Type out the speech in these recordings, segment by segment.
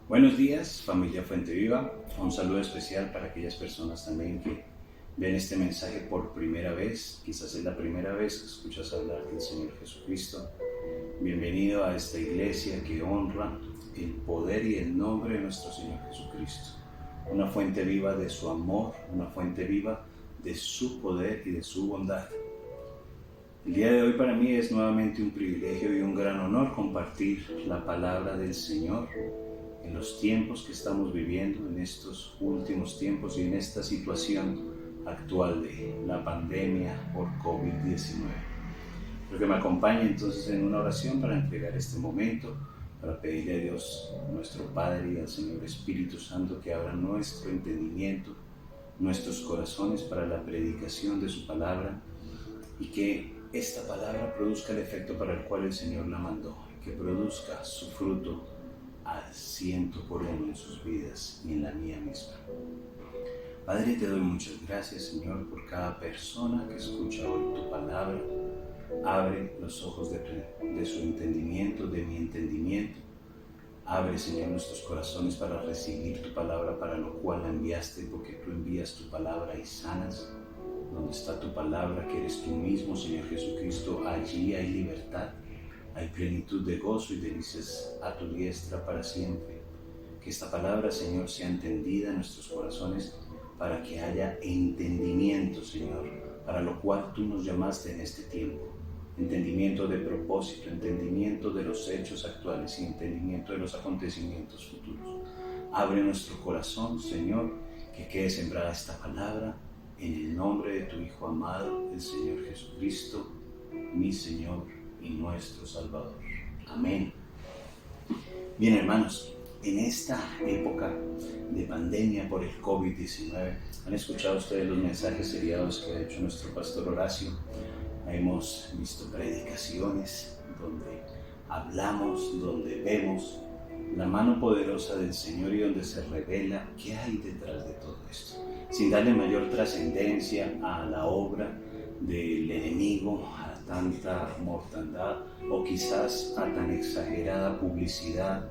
Buenos días, familia Fuente Viva. Un saludo especial para aquellas personas también que ven este mensaje por primera vez. Quizás es la primera vez que escuchas hablar del Señor Jesucristo. Bienvenido a esta iglesia que honra el poder y el nombre de nuestro Señor Jesucristo. Una fuente viva de su amor, una fuente viva de su poder y de su bondad. El día de hoy para mí es nuevamente un privilegio y un gran honor compartir la palabra del Señor en los tiempos que estamos viviendo, en estos últimos tiempos y en esta situación actual de la pandemia por COVID-19. Quiero que me acompañe entonces en una oración para entregar este momento, para pedirle a Dios, nuestro Padre, y al Señor Espíritu Santo que abra nuestro entendimiento, nuestros corazones para la predicación de su palabra y que esta palabra produzca el efecto para el cual el Señor la mandó, que produzca su fruto al 100% en sus vidas y en la mía misma. Padre, te doy muchas gracias, Señor, por cada persona que escucha hoy tu palabra. Abre los ojos de su entendimiento, de mi entendimiento. Abre, Señor, nuestros corazones para recibir tu palabra, para lo cual la enviaste, porque tú envías tu palabra y sanas. Donde está tu palabra, que eres tú mismo, Señor Jesucristo, allí hay libertad. Hay plenitud de gozo y delicias a tu diestra para siempre. Que esta palabra, Señor, sea entendida en nuestros corazones para que haya entendimiento, Señor, para lo cual tú nos llamaste en este tiempo. Entendimiento de propósito, entendimiento de los hechos actuales y entendimiento de los acontecimientos futuros. Abre nuestro corazón, Señor, que quede sembrada esta palabra en el nombre de tu Hijo amado, el Señor Jesucristo, mi Señor y nuestro Salvador. Amén. Bien, hermanos, en esta época de pandemia por el COVID-19, han escuchado ustedes los mensajes seriados que ha hecho nuestro pastor Horacio. Hemos visto predicaciones donde hablamos, donde vemos la mano poderosa del Señor y donde se revela qué hay detrás de todo esto, sin darle mayor trascendencia a la obra del enemigo, a tanta mortandad o quizás a tan exagerada publicidad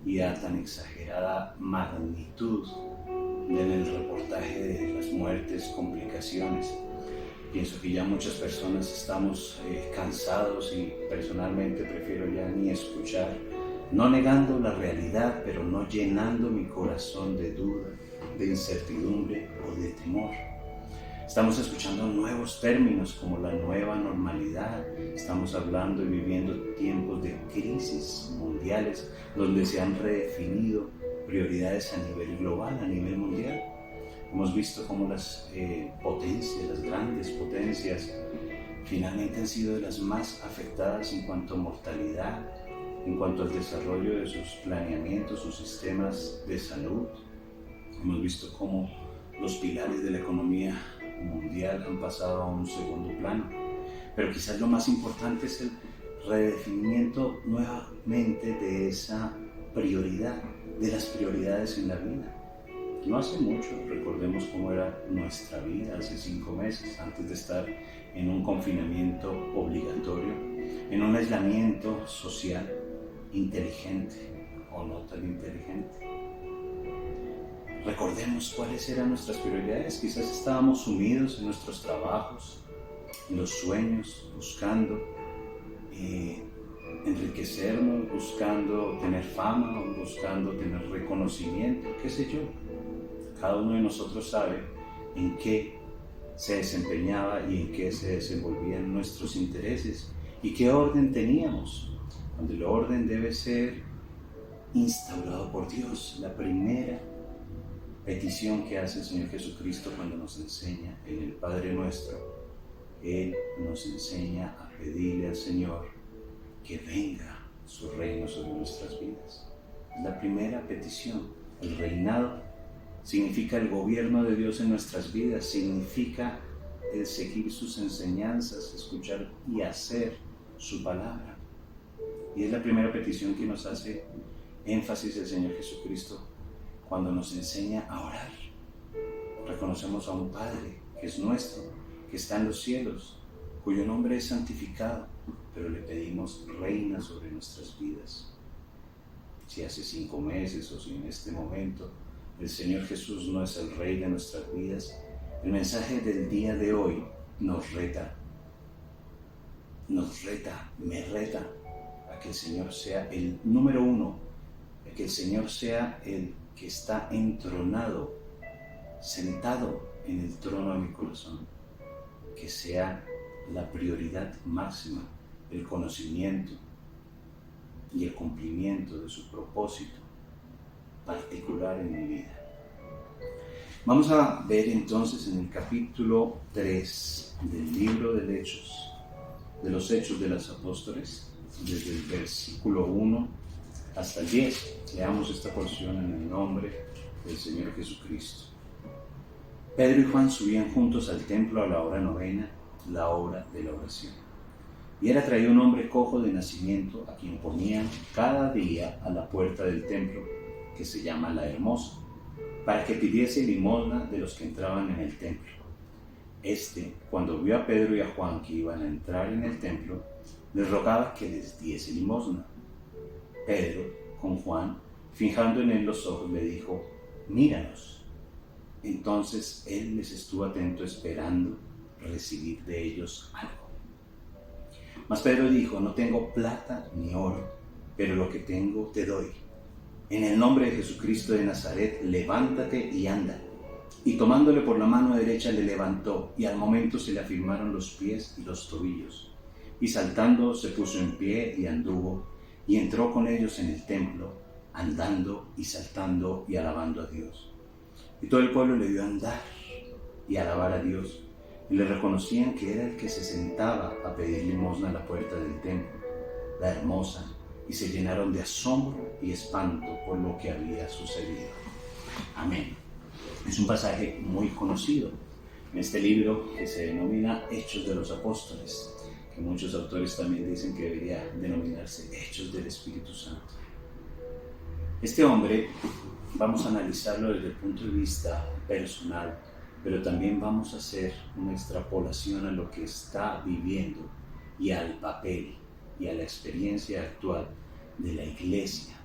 y a tan exagerada magnitud en el reportaje de las muertes, complicaciones. Pienso que ya muchas personas estamos cansados y personalmente prefiero ya ni escuchar, no negando la realidad, pero no llenando mi corazón de duda, de incertidumbre o de temor. Estamos escuchando nuevos términos como la nueva normalidad. Estamos hablando y viviendo tiempos de crisis mundiales donde se han redefinido prioridades a nivel global, a nivel mundial. Hemos visto cómo las potencias, las grandes potencias, finalmente han sido de las más afectadas en cuanto a mortalidad, en cuanto al desarrollo de sus planeamientos, sus sistemas de salud. Hemos visto cómo los pilares de la economía mundial han pasado a un segundo plano. Pero quizás lo más importante es el redefinimiento nuevamente de esa prioridad, de las prioridades en la vida. No hace mucho, recordemos cómo era nuestra vida hace 5 meses, antes de estar en un confinamiento obligatorio, en un aislamiento social inteligente o no tan inteligente. Recordemos cuáles eran nuestras prioridades. Quizás estábamos sumidos en nuestros trabajos, en los sueños, buscando enriquecernos, buscando tener fama, buscando tener reconocimiento, qué sé yo. Cada uno de nosotros sabe en qué se desempeñaba y en qué se desenvolvían nuestros intereses y qué orden teníamos, cuando el orden debe ser instaurado por Dios. La primera petición que hace el Señor Jesucristo cuando nos enseña en el Padre Nuestro, Él nos enseña a pedirle al Señor que venga su reino sobre nuestras vidas. Es la primera petición. El reinado significa el gobierno de Dios en nuestras vidas, significa el seguir sus enseñanzas, escuchar y hacer su palabra. Y es la primera petición que nos hace énfasis el Señor Jesucristo cuando nos enseña a orar. Reconocemos a un Padre que es nuestro, que está en los cielos, cuyo nombre es santificado, pero le pedimos reina sobre nuestras vidas. si hace 5 meses o si en este momento. El Señor Jesús no es el Rey de nuestras vidas. El mensaje del día de hoy nos reta, me reta a que el Señor sea el número uno, a que el Señor sea el que está entronado, sentado en el trono de mi corazón, que sea la prioridad máxima, el conocimiento y el cumplimiento de su propósito particular en mi vida. Vamos a ver entonces en el capítulo 3 del libro de los Hechos de los Apóstoles, desde el versículo 1 hasta el 10. Leamos esta porción en el nombre del Señor Jesucristo. Pedro y Juan subían juntos al templo a la hora novena, la hora de la oración. Y era traído un hombre cojo de nacimiento, a quien ponían cada día a la puerta del templo, que se llama La Hermosa, para que pidiese limosna de los que entraban en el templo. Cuando vio a Pedro y a Juan que iban a entrar en el templo, les rogaba que les diese limosna. Pedro, con Juan, fijando en él los ojos, le dijo: míranos. Entonces él les estuvo atento, esperando recibir de ellos algo. Mas Pedro dijo: no tengo plata ni oro, pero lo que tengo te doy. En el nombre de Jesucristo de Nazaret, levántate y anda. Y tomándole por la mano derecha le levantó, y al momento se le afirmaron los pies y los tobillos. Y saltando se puso en pie y anduvo, y entró con ellos en el templo, andando y saltando y alabando a Dios. Y todo el pueblo le vio andar y alabar a Dios, y le reconocían que era el que se sentaba a pedir limosna a la puerta del templo, La Hermosa, y se llenaron de asombro y espanto por lo que había sucedido. Amén. Es un pasaje muy conocido en este libro que se denomina Hechos de los Apóstoles, que muchos autores también dicen que debería denominarse Hechos del Espíritu Santo. Este hombre vamos a analizarlo desde el punto de vista personal, pero también vamos a hacer una extrapolación a lo que está viviendo y al papel y a la experiencia actual de la iglesia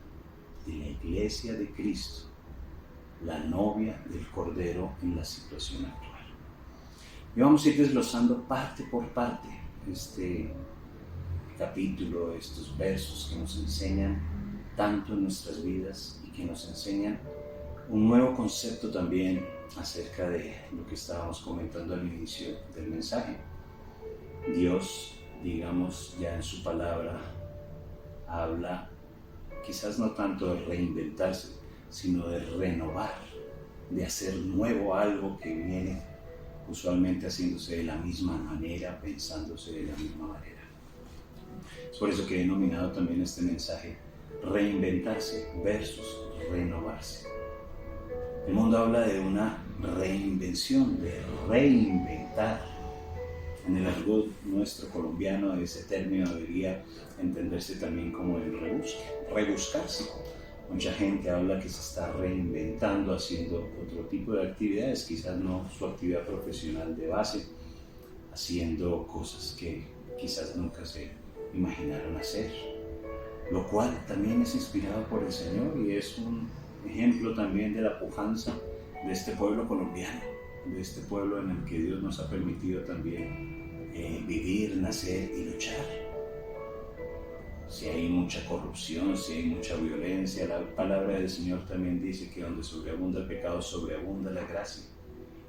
de Cristo, la novia del Cordero en la situación actual. Y vamos a ir desglosando parte por parte este capítulo, estos versos que nos enseñan tanto en nuestras vidas y que nos enseñan un nuevo concepto también acerca de lo que estábamos comentando al inicio del mensaje. Dios, digamos, ya en su palabra habla quizás no tanto de reinventarse, sino de renovar, de hacer nuevo algo que viene usualmente haciéndose de la misma manera, pensándose de la misma manera. Es por eso que he denominado también este mensaje reinventarse versus renovarse. El mundo habla de una reinvención, de reinventar. En el argot nuestro colombiano ese término debería entenderse también como el rebuscarse. Mucha gente habla que se está reinventando, haciendo otro tipo de actividades, quizás no su actividad profesional de base, haciendo cosas que quizás nunca se imaginaron hacer, lo cual también es inspirado por el Señor y es un ejemplo también de la pujanza de este pueblo colombiano, de este pueblo en el que Dios nos ha permitido también vivir, nacer y luchar. Si hay mucha corrupción, si hay mucha violencia, la palabra del Señor también dice que donde sobreabunda el pecado, sobreabunda la gracia.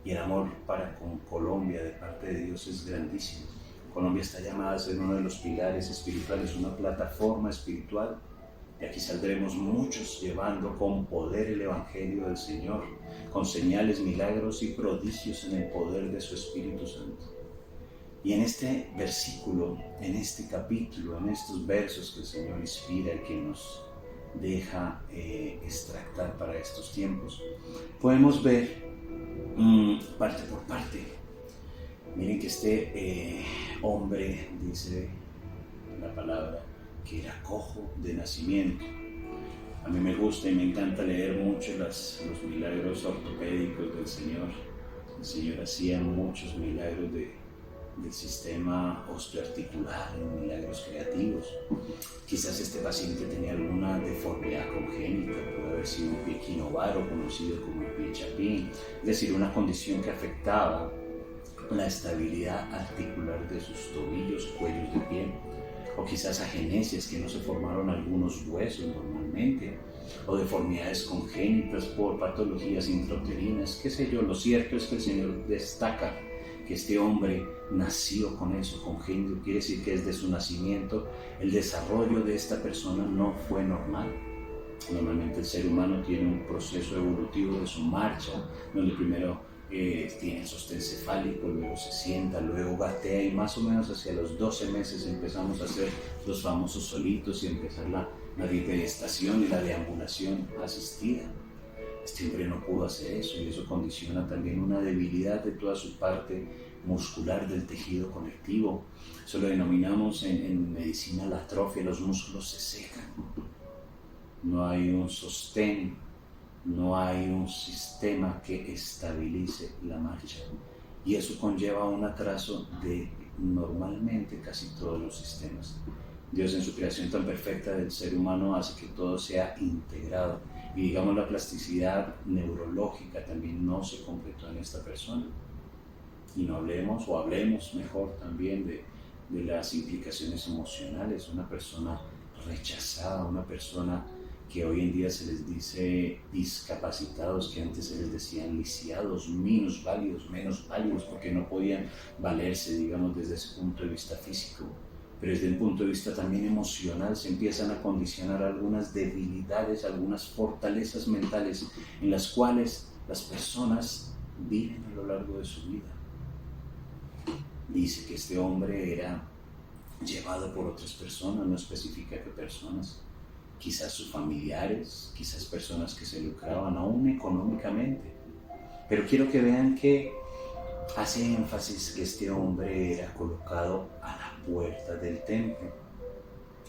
Y el amor para con Colombia de parte de Dios es grandísimo. Colombia está llamada a ser uno de los pilares espirituales, una plataforma espiritual. Y aquí saldremos muchos llevando con poder el Evangelio del Señor, con señales, milagros y prodigios en el poder de su Espíritu Santo. Y en este versículo, en este capítulo, en estos versos que el Señor inspira y que nos deja extractar para estos tiempos, podemos ver parte por parte. Miren que este hombre, dice la palabra, que era cojo de nacimiento. A mí me gusta y me encanta leer mucho los milagros ortopédicos del Señor. El Señor hacía muchos milagros de del sistema osteoarticular, en milagros creativos. Quizás este paciente tenía alguna deformidad congénita, puede haber sido un pie equinovaro, conocido como el pie chapín, es decir, una condición que afectaba la estabilidad articular de sus tobillos, cuellos de pie, o quizás agenesias, que no se formaron algunos huesos normalmente, o deformidades congénitas por patologías intrauterinas, qué sé yo. Lo cierto es que el Señor destaca que este hombre nació con eso, congénito, quiere decir que desde su nacimiento el desarrollo de esta persona no fue normal. Normalmente el ser humano tiene un proceso evolutivo de su marcha, donde primero tiene el sostén cefálico, luego se sienta, luego gatea, y más o menos hacia los 12 meses empezamos a hacer los famosos solitos y empezar la bipedestación y la deambulación asistida. Este hombre no pudo hacer eso, y eso condiciona también una debilidad de toda su parte muscular del tejido conectivo. Eso lo denominamos en medicina la atrofia. Los músculos se secan, no hay un sostén, no hay un sistema que estabilice la marcha, y eso conlleva un atraso de normalmente casi todos los sistemas. Dios, en su creación tan perfecta del ser humano, hace que todo sea integrado, y digamos la plasticidad neurológica también no se completó en esta persona. Y no hablemos, o hablemos mejor también de las implicaciones emocionales. Una persona rechazada, una persona que hoy en día se les dice discapacitados, que antes se les decían lisiados, minusválidos, menos válidos, porque no podían valerse, digamos, desde ese punto de vista físico. Pero desde un punto de vista también emocional se empiezan a condicionar algunas debilidades, algunas fortalezas mentales en las cuales las personas viven a lo largo de su vida. Dice que este hombre era llevado por otras personas, no especifica qué personas, quizás sus familiares, quizás personas que se lucraban aún económicamente. Pero quiero que vean que hace énfasis que este hombre era colocado a la puerta del templo.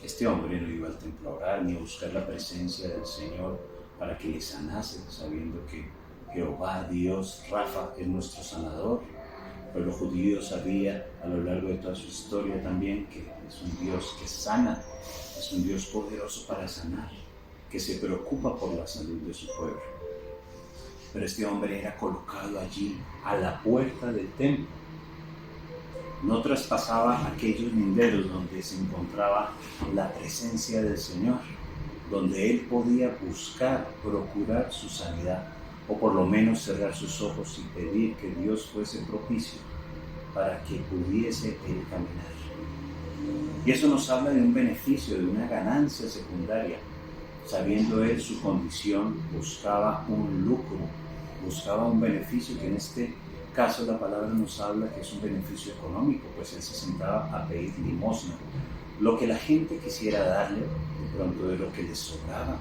Este hombre no iba al templo a orar ni a buscar la presencia del Señor para que le sanase, sabiendo que Jehová, Dios, Rafa, es nuestro sanador. El pueblo judío sabía a lo largo de toda su historia también que es un Dios que sana, es un Dios poderoso para sanar, que se preocupa por la salud de su pueblo. Pero este hombre era colocado allí a la puerta del templo. No traspasaba aquellos linderos donde se encontraba la presencia del Señor, donde él podía buscar, procurar su sanidad, o por lo menos cerrar sus ojos y pedir que Dios fuese propicio para que pudiese él caminar. Y eso nos habla de un beneficio, de una ganancia secundaria. Sabiendo él su condición, buscaba un lucro, buscaba un beneficio, que en este caso la palabra nos habla que es un beneficio económico, pues él se sentaba a pedir limosna, lo que la gente quisiera darle, de pronto de lo que le sobraba.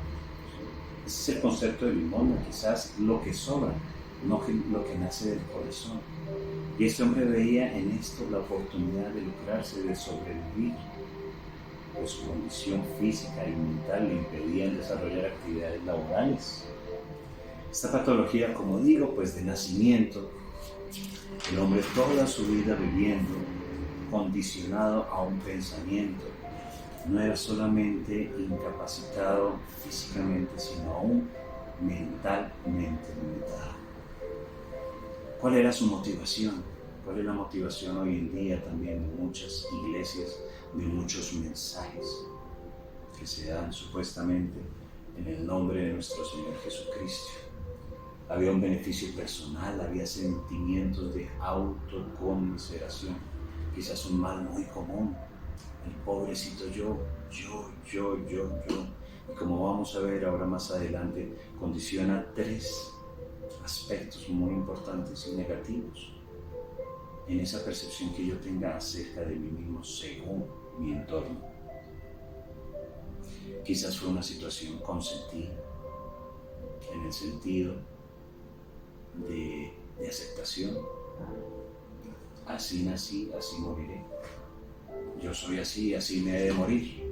Ese es el concepto de limosna, quizás lo que sobra, no lo que nace del corazón. Y este hombre veía en esto la oportunidad de lucrarse, de sobrevivir, pues su condición física y mental le impedían desarrollar actividades laborales. Esta patología, como digo, pues de nacimiento, el hombre toda su vida viviendo condicionado a un pensamiento, no era solamente incapacitado físicamente, sino aún mentalmente limitado. ¿Cuál era su motivación? ¿Cuál es la motivación hoy en día también de muchas iglesias, de muchos mensajes que se dan supuestamente en el nombre de nuestro Señor Jesucristo? Había un beneficio personal, había sentimientos de autoconmiseración, quizás un mal muy común, el pobrecito yo. Y como vamos a ver ahora más adelante, condiciona 3 aspectos muy importantes y negativos en esa percepción que yo tenga acerca de mí mismo según mi entorno. Quizás fue una situación consentida, en el sentido de aceptación. Así nací, así moriré. Yo soy así, así me he de morir.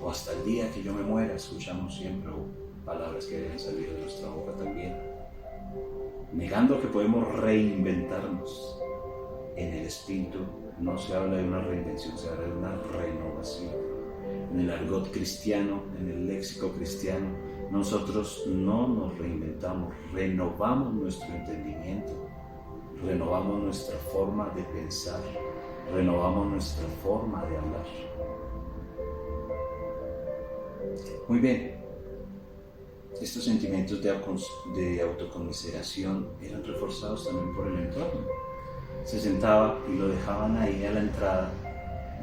O hasta el día que yo me muera, escuchamos siempre palabras que deben salir de nuestra boca también. Negando que podemos reinventarnos. en el espíritu no se habla de una reinvención, se habla de una renovación. En el argot cristiano, en el léxico cristiano, nosotros no nos reinventamos, renovamos nuestro entendimiento, renovamos nuestra forma de pensar, renovamos nuestra forma de hablar. Muy bien, estos sentimientos de autoconmiseración eran reforzados también por el entorno. Se sentaba y lo dejaban ahí a la entrada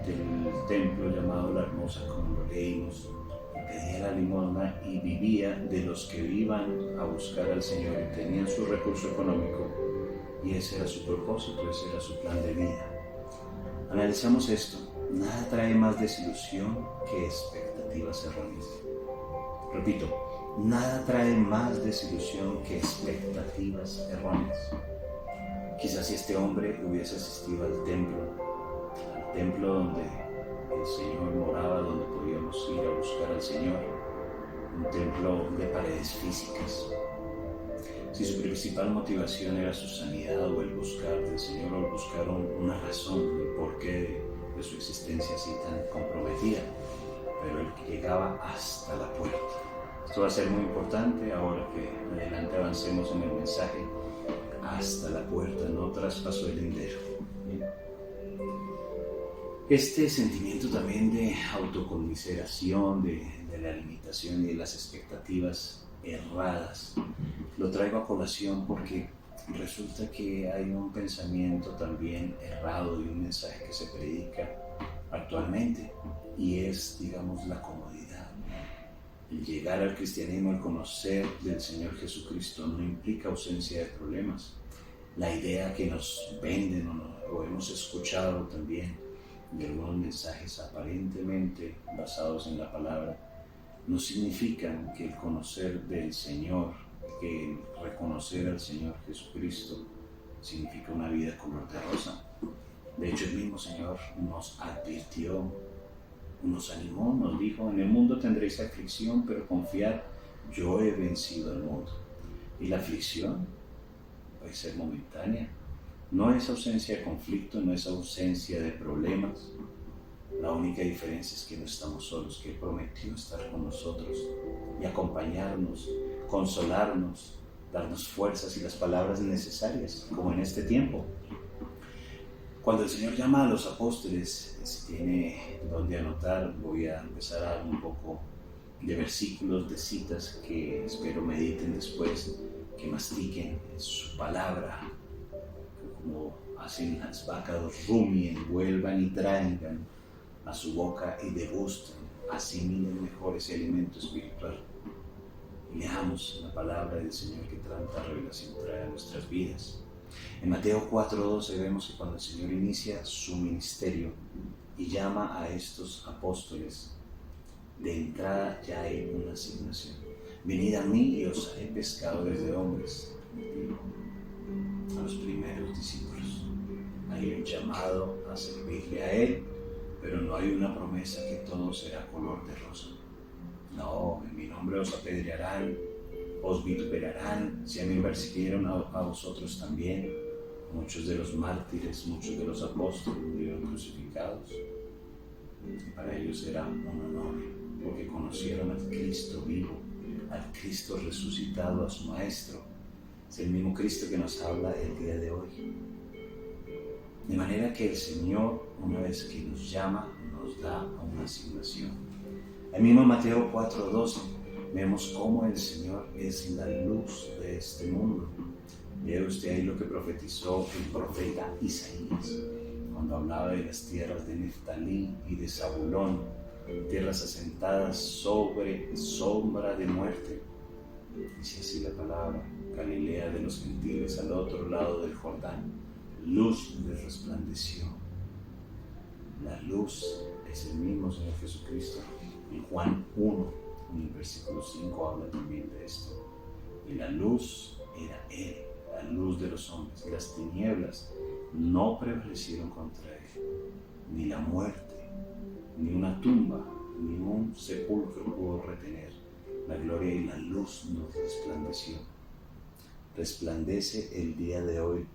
del templo llamado La Hermosa, como lo leímos, y pedía la limosna y vivía de los que iban a buscar al Señor y tenían su recurso económico, y ese era su propósito, ese era su plan de vida. Analizamos esto. Nada trae más desilusión que expectativas erróneas. Repito, nada trae más desilusión que expectativas erróneas. Quizás si este hombre hubiese asistido al templo donde el Señor moraba, donde podíamos ir a buscar al Señor, un templo de paredes físicas. Si su principal motivación era su sanidad o el buscar del Señor o el buscar una razón, el porqué de su existencia así tan comprometida, pero él llegaba hasta la puerta. Esto va a ser muy importante ahora que adelante avancemos en el mensaje. Hasta la puerta, no traspasó el lindero. ¿Bien? Este sentimiento también de autoconmiseración, de la limitación y de las expectativas erradas, lo traigo a colación porque resulta que hay un pensamiento también errado y un mensaje que se predica actualmente, y es, digamos, la comodidad. El llegar al cristianismo, el conocer del Señor Jesucristo no implica ausencia de problemas. La idea que nos venden o hemos escuchado también de algunos mensajes aparentemente basados en la palabra, no significan que el conocer del Señor, que el reconocer al Señor Jesucristo significa una vida color de rosa. De hecho, el mismo Señor nos advirtió, nos animó, nos dijo: en el mundo tendréis aflicción, pero confiad, yo he vencido al mundo. Y la aflicción puede ser momentánea, no es ausencia de conflicto, no es ausencia de problemas. La única diferencia es que no estamos solos, que Él prometió estar con nosotros y acompañarnos, consolarnos, darnos fuerzas y las palabras necesarias, como en este tiempo. Cuando el Señor llama a los apóstoles, si tiene donde anotar, voy a empezar a dar un poco de versículos, de citas que espero mediten después, que mastiquen su palabra, como hacen las vacas, rumien, vuelvan y traigan a su boca y degusten, asimilen mejor ese alimento espiritual. Y leamos la palabra del Señor que tanta revelación trae a nuestras vidas. En Mateo 4:12 vemos que cuando el Señor inicia su ministerio y llama a estos apóstoles, de entrada ya hay una asignación. Venid a mí y os haré pescadores de hombres. A los primeros discípulos hay un llamado a servirle a Él, pero no hay una promesa que todo será color de rosa. No, en mi nombre os apedrearán, os vituperarán, si a mí me persiguieron, a vosotros también. Muchos de los mártires, muchos de los apóstoles murieron crucificados, y para ellos era un honor, porque conocieron al Cristo vivo, al Cristo resucitado, a su Maestro. Es el mismo Cristo que nos habla el día de hoy. De manera que el Señor, una vez que nos llama, nos da una asignación. El mismo Mateo 4:12 vemos cómo el Señor es la luz de este mundo. Vea usted ahí lo que profetizó el profeta Isaías, cuando hablaba de las tierras de Neftalí y de Zabulón, tierras asentadas sobre sombra de muerte. Dice así la palabra: Galilea de los gentiles, al otro lado del Jordán, luz les resplandeció. La luz es el mismo Señor Jesucristo. En Juan 1, en el versículo 5, habla también de esto. Y la luz era Él, la luz de los hombres. Las tinieblas no prevalecieron contra Él. Ni la muerte, ni una tumba, ni un sepulcro pudo retener la gloria, y la luz nos resplandeció. Resplandece el día de hoy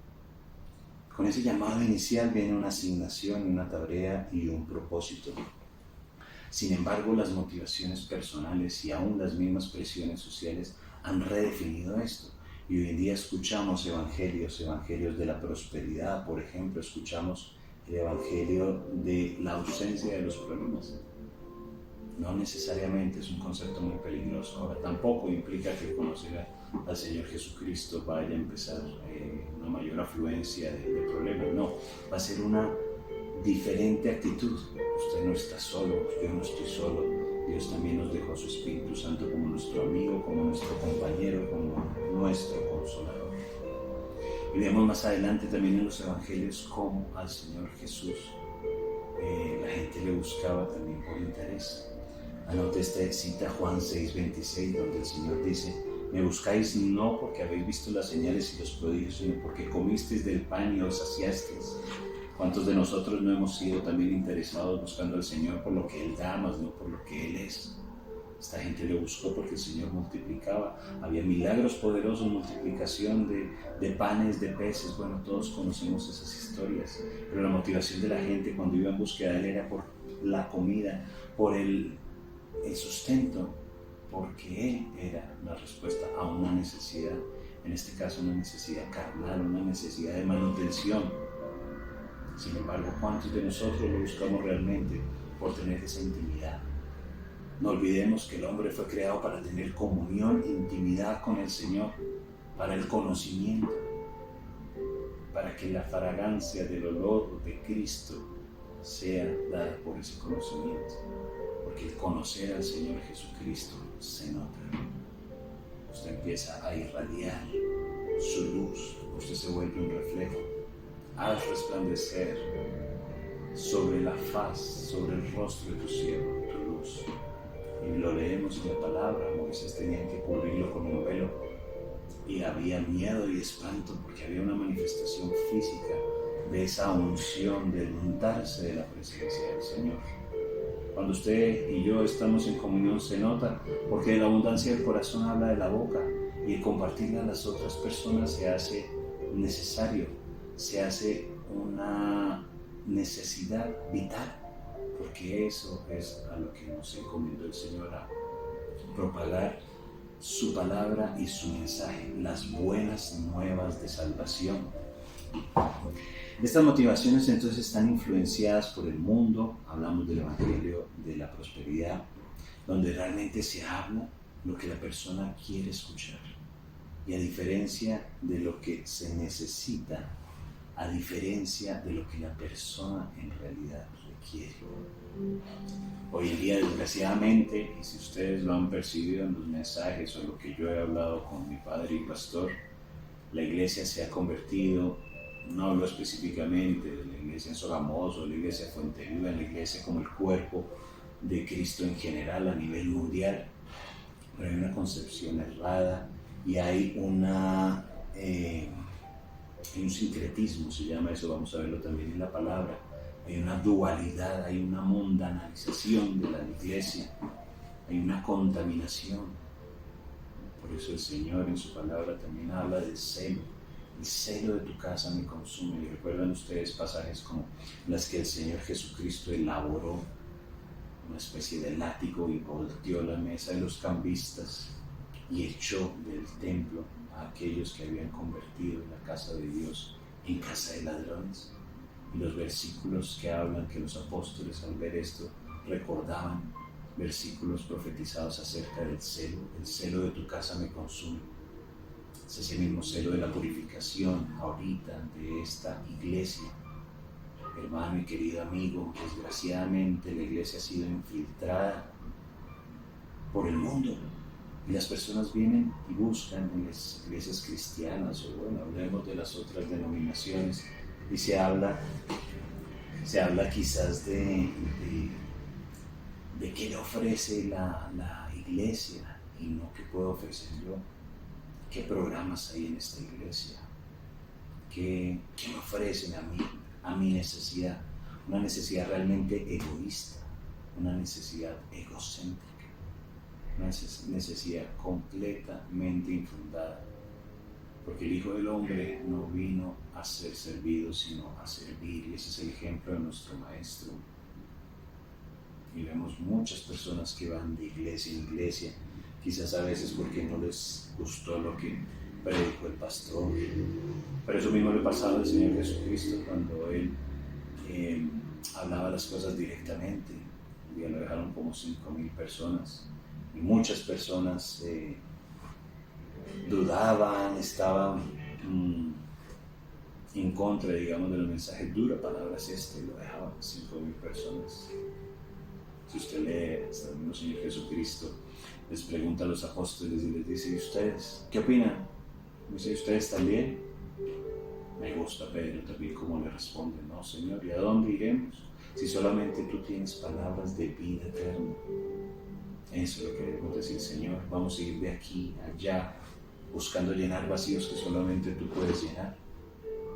Con ese llamado inicial viene una asignación, una tarea y un propósito. Sin embargo, las motivaciones personales y aún las mismas presiones sociales han redefinido esto. Y hoy en día escuchamos evangelios de la prosperidad, por ejemplo, escuchamos el evangelio de la ausencia de los problemas. No necesariamente es un concepto muy peligroso. Ahora, tampoco implica que conocer al Señor Jesucristo vaya a empezar una mayor afluencia de problemas. No, va a ser una diferente actitud. Usted no está solo, yo no estoy solo. Dios también nos dejó a su Espíritu Santo como nuestro amigo, como nuestro compañero, como nuestro consolador. Y vemos más adelante también en los evangelios cómo al Señor Jesús la gente le buscaba también por interés. Anote esta cita Juan 6:26, donde el Señor dice: me buscáis no porque habéis visto las señales y los prodigios, sino porque comisteis del pan y os saciasteis. ¿Cuántos de nosotros no hemos sido también interesados buscando al Señor por lo que Él da, más no por lo que Él es? Esta gente le buscó porque el Señor multiplicaba. Había milagros poderosos, multiplicación de panes, de peces. Bueno, todos conocemos esas historias. Pero la motivación de la gente cuando iba en búsqueda de Él era por la comida, por el sustento, porque Él era la respuesta a una necesidad. En este caso, una necesidad carnal, una necesidad de manutención. Sin embargo, ¿cuántos de nosotros lo buscamos realmente por tener esa intimidad? No olvidemos que el hombre fue creado para tener comunión, intimidad con el Señor, para el conocimiento, para que la fragancia del olor de Cristo sea dada por ese conocimiento. Porque el conocer al Señor Jesucristo se nota. Usted empieza a irradiar su luz, usted se vuelve un reflejo. Haz resplandecer sobre la faz, sobre el rostro de tu siervo, tu luz. Y lo leemos en la palabra. Moisés tenía que cubrirlo con un velo y había miedo y espanto porque había una manifestación física de esa unción, de untarse de la presencia del Señor. Cuando usted y yo estamos en comunión se nota, porque de la abundancia del corazón habla de la boca, y el compartirla a las otras personas se hace necesario, se hace una necesidad vital, porque eso es a lo que nos encomendó el Señor, a propagar su palabra y su mensaje, las buenas nuevas de salvación. Estas motivaciones entonces están influenciadas por el mundo. Hablamos del evangelio de la prosperidad, donde realmente se habla lo que la persona quiere escuchar, y a diferencia de lo que se necesita, a diferencia de lo que la persona en realidad requiere. Hoy en día, desgraciadamente, y si ustedes lo han percibido en los mensajes o lo que yo he hablado con mi padre y pastor, la iglesia se ha convertido, no hablo específicamente de la iglesia en Sogamoso, la iglesia Fuente Viva, la iglesia como el cuerpo de Cristo en general a nivel mundial, pero hay una concepción errada y hay un sincretismo, se llama eso, vamos a verlo también en la palabra. Hay una dualidad, hay una mundanalización de la iglesia, hay una contaminación. Por eso el Señor en su palabra también habla del celo. El celo de tu casa me consume. Y recuerdan ustedes pasajes como las que el Señor Jesucristo elaboró, una especie de látigo, y volteó la mesa de los cambistas y echó del templo a aquellos que habían convertido la casa de Dios en casa de ladrones. Y los versículos que hablan, que los apóstoles al ver esto recordaban versículos profetizados acerca del celo. El celo de tu casa me consume. Es ese mismo celo de la purificación ahorita de esta iglesia. Hermano y querido amigo, desgraciadamente la iglesia ha sido infiltrada por el mundo, y las personas vienen y buscan en las iglesias cristianas, o bueno, hablemos de las otras denominaciones, y se habla quizás de qué le ofrece la iglesia y no qué puedo ofrecer yo. ¿Qué programas hay en esta iglesia? ¿Qué me ofrecen a mi necesidad? Una necesidad realmente egoísta, una necesidad egocéntrica, una necesidad completamente infundada. porque el Hijo del Hombre no vino a ser servido, sino a servir, y ese es el ejemplo de nuestro Maestro. Y vemos muchas personas que van de iglesia en iglesia, quizás a veces porque no les gustó lo que predicó el pastor, pero eso mismo le pasaba al Señor Jesucristo cuando Él hablaba las cosas directamente. Un día lo dejaron como 5,000 personas, y muchas personas dudaban, estaban en contra, digamos, de los mensajes. Dura palabra es y lo dejaban 5,000 personas. Si usted lee hasta el mismo Señor Jesucristo les pregunta a los apóstoles y les dice: ¿y ustedes qué opinan? Dice: ¿y ustedes también? Me gusta Pedro también cómo le responde: no, Señor, ¿y a dónde iremos? Si solamente tú tienes palabras de vida eterna. Eso es lo que debemos decir: Señor, vamos a ir de aquí a allá buscando llenar vacíos que solamente tú puedes llenar.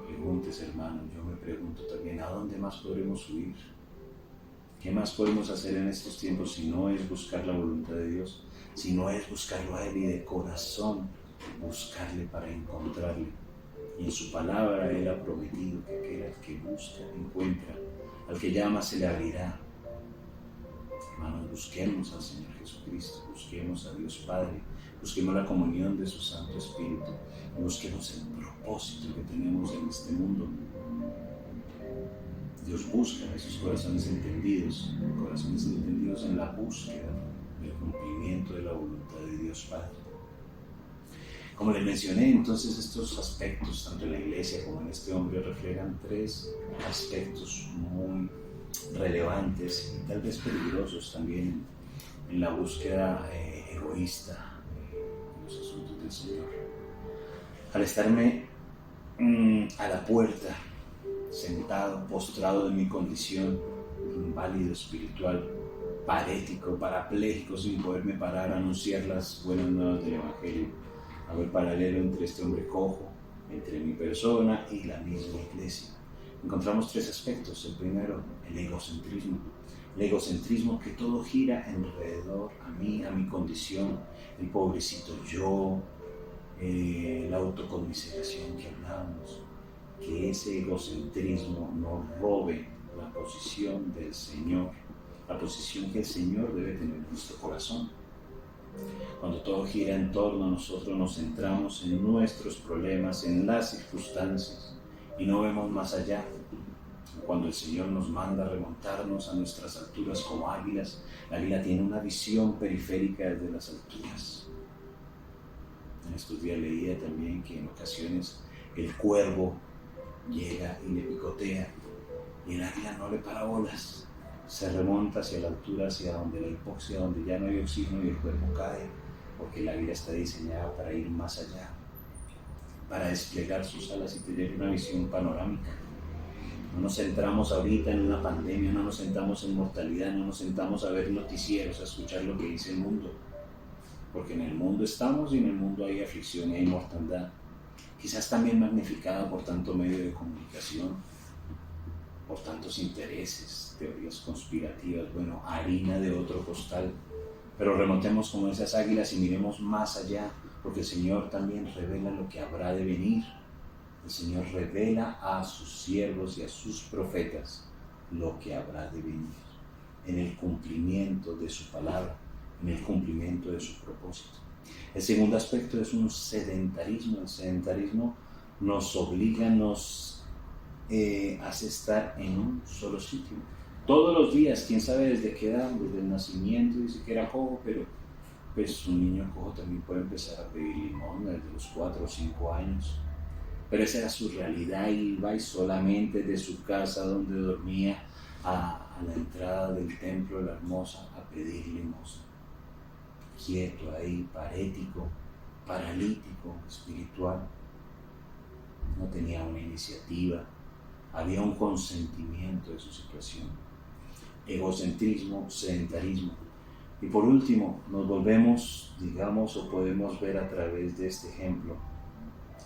Preguntes, hermano, yo me pregunto también: ¿a dónde más podremos huir? ¿Qué más podemos hacer en estos tiempos si no es buscar la voluntad de Dios? Si no es buscarlo a Él y de corazón buscarle para encontrarle. Y en su palabra Él ha prometido que aquel al que busca, encuentra. Al que llama, se le abrirá. Hermanos, busquemos al Señor Jesucristo, busquemos a Dios Padre, busquemos la comunión de su Santo Espíritu, y busquemos el propósito que tenemos en este mundo. Dios busca esos corazones entendidos en la búsqueda del cumplimiento de la voluntad de Dios Padre. Como les mencioné, entonces estos aspectos, tanto en la iglesia como en este hombre, reflejan 3 aspectos muy relevantes y tal vez peligrosos también en la búsqueda egoísta en los asuntos del Señor. Al estarme a la puerta, sentado, postrado en mi condición, inválido espiritual, parético, parapléjico, sin poderme parar a anunciar las buenas nuevas del Evangelio, hago el paralelo entre este hombre cojo, entre mi persona y la misma iglesia. Encontramos 3 aspectos. El primero, el egocentrismo. El egocentrismo, que todo gira alrededor a mí, a mi condición, el pobrecito yo, la autoconmiseración que hablamos. Que ese egocentrismo nos robe la posición del Señor, la posición que el Señor debe tener en nuestro corazón. Cuando todo gira en torno a nosotros, nos centramos en nuestros problemas, en las circunstancias, y no vemos más allá. Cuando el Señor nos manda a remontarnos a nuestras alturas como águilas, la águila tiene una visión periférica desde las alturas. En estos días leía también que en ocasiones el cuervo llega y le picotea, y el águila no le para bolas, se remonta hacia la altura, hacia donde la hipoxia, donde ya no hay oxígeno, y el cuerpo cae, porque el águila está diseñada para ir más allá, para desplegar sus alas y tener una visión panorámica. No nos centramos ahorita en una pandemia, no nos sentamos en mortalidad, no nos sentamos a ver noticieros, a escuchar lo que dice el mundo, porque en el mundo estamos y en el mundo hay aflicción y hay mortandad, quizás también magnificada por tanto medio de comunicación, por tantos intereses, teorías conspirativas, harina de otro costal. Pero remontemos como esas águilas y miremos más allá, porque el Señor también revela lo que habrá de venir. El Señor revela a sus siervos y a sus profetas lo que habrá de venir, en el cumplimiento de su palabra, en el cumplimiento de su propósito. El segundo aspecto es un sedentarismo. El sedentarismo nos obliga, nos hace estar en un solo sitio. Todos los días, quién sabe desde qué edad, desde el nacimiento, dice que era cojo, pero pues un niño cojo también puede empezar a pedir limosna desde los 4 o 5 años. Pero esa era su realidad, iba y solamente de su casa donde dormía a la entrada del templo de la Hermosa a pedir limosna. Quieto ahí, parético, paralítico, espiritual. No tenía una iniciativa, había un consentimiento de su situación. Egocentrismo, sedentarismo. Y por último, nos volvemos, o podemos ver a través de este ejemplo,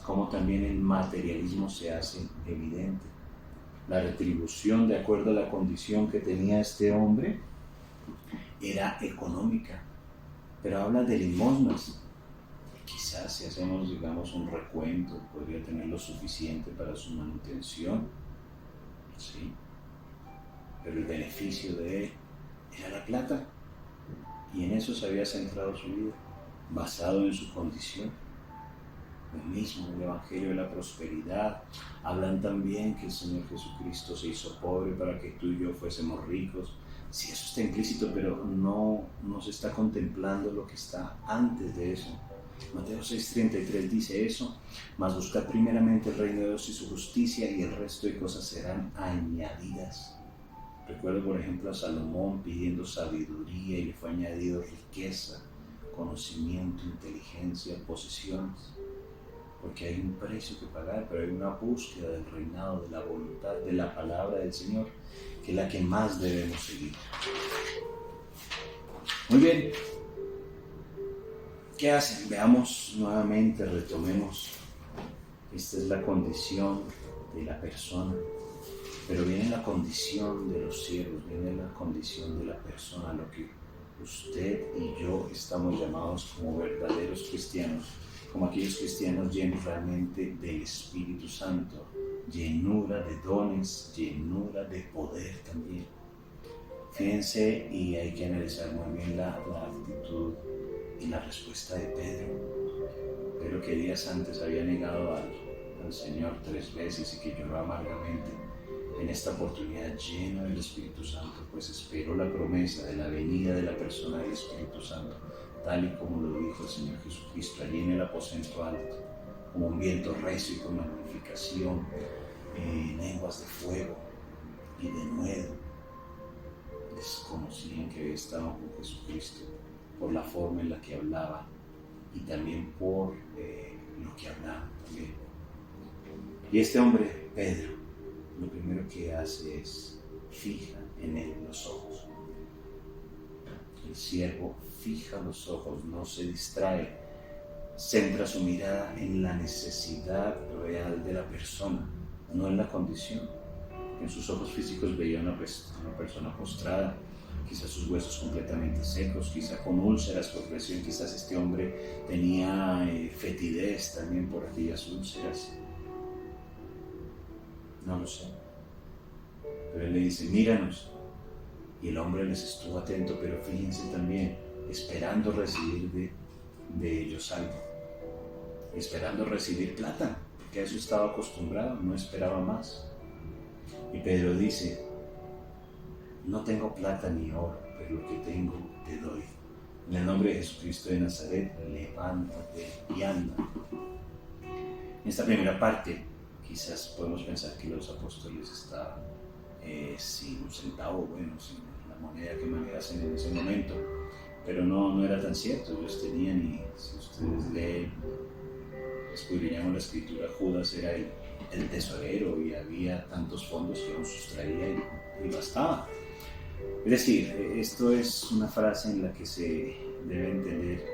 cómo también el materialismo se hace evidente. La retribución, de acuerdo a la condición que tenía este hombre, era económica. Pero habla de limosnas. quizás si hacemos, digamos, un recuento, podría tener lo suficiente para su manutención, ¿sí? Pero el beneficio de él era la plata, y en eso se había centrado su vida, basado en su condición. Lo mismo en el Evangelio de la Prosperidad hablan también que el Señor Jesucristo se hizo pobre para que tú y yo fuésemos ricos. Sí, eso está implícito, pero no se está contemplando lo que está antes de eso. Mateo 6:33 dice eso: mas buscad primeramente el reino de Dios y su justicia, y el resto de cosas serán añadidas. Recuerdo, por ejemplo, a Salomón pidiendo sabiduría y le fue añadido riqueza, conocimiento, inteligencia, posesiones. Porque hay un precio que pagar, pero hay una búsqueda del reinado, de la voluntad, de la palabra del Señor, que es la que más debemos seguir. Muy bien. ¿Qué hacen? Veamos nuevamente, retomemos. Esta es la condición de la persona, pero viene la condición de los siervos, viene la condición de la persona, lo que usted y yo estamos llamados como verdaderos cristianos, como aquellos cristianos llenos realmente del Espíritu Santo, llenura de dones, llenura de poder también. Fíjense, y hay que analizar muy bien la actitud y la respuesta de Pedro. Pedro, que días antes había negado al Señor 3 veces y que lloró amargamente, en esta oportunidad lleno del Espíritu Santo, pues esperó la promesa de la venida de la persona del Espíritu Santo, tal y como lo dijo el Señor Jesucristo allí en el aposento alto, como un viento recio y con magnificación, lenguas de fuego y de nuevo. Desconocían que había estado con Jesucristo por la forma en la que hablaba y también por lo que hablaban también. Y este hombre, Pedro, lo primero que hace es fija en él los ojos. El siervo fija los ojos, no se distrae, centra su mirada en la necesidad real de la persona, no en la condición. En sus ojos físicos veía una persona postrada, quizás sus huesos completamente secos, quizás con úlceras por presión, quizás este hombre tenía fetidez también por aquellas úlceras. No lo sé. Pero él le dice: míranos. Y el hombre les estuvo atento, pero fíjense también, esperando recibir de ellos algo. Esperando recibir plata, porque a eso estaba acostumbrado, no esperaba más. Y Pedro dice: no tengo plata ni oro, pero lo que tengo te doy. En el nombre de Jesucristo de Nazaret, levántate y anda. En esta primera parte, quizás podemos pensar que los apóstoles estaban sin un centavo, sin la moneda que manejasen en ese momento, pero no era tan cierto. Ellos tenían, y si ustedes leen, escudriñamos la escritura, Judas era el tesorero y había tantos fondos que aún sustraía y bastaba. Es decir, esto es una frase en la que se debe entender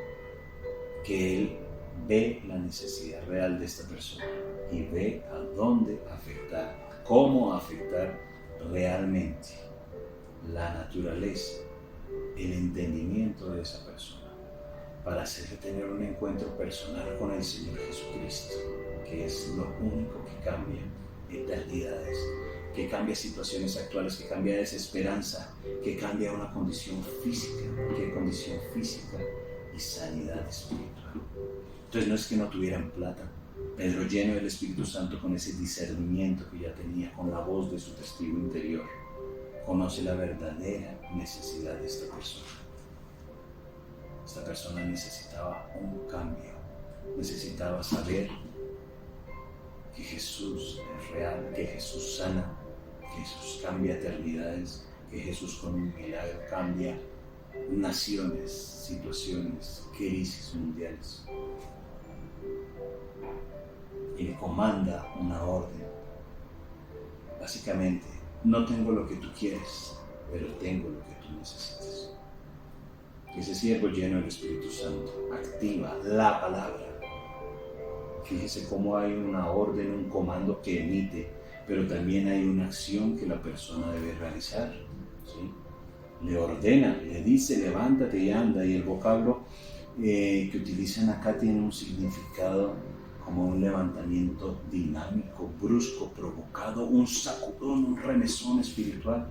que él ve la necesidad real de esta persona y ve a dónde afectar, cómo afectar realmente la naturaleza, el entendimiento de esa persona, para hacerle tener un encuentro personal con el Señor Jesucristo, que es lo único que cambia eternidades, que cambia situaciones actuales, que cambia desesperanza, que cambia una condición física, que condición física y sanidad espiritual. Entonces no es que no tuvieran plata. Pedro, lleno del Espíritu Santo, con ese discernimiento que ya tenía, con la voz de su testigo interior, conoce la verdadera necesidad de esta persona. Esta persona necesitaba un cambio, necesitaba saber que Jesús es real, que Jesús sana, que Jesús cambia eternidades, que Jesús con un milagro cambia naciones, situaciones, crisis mundiales. Y le comanda una orden. Básicamente, no tengo lo que tú quieres, pero tengo lo que tú necesitas. Ese siervo lleno del Espíritu Santo activa la palabra. Fíjese cómo hay una orden, un comando que emite, pero también hay una acción que la persona debe realizar, ¿sí? Le ordena, le dice: levántate y anda, y el vocablo que utilizan acá tienen un significado como un levantamiento dinámico, brusco, provocado, un sacudón, un remesón espiritual.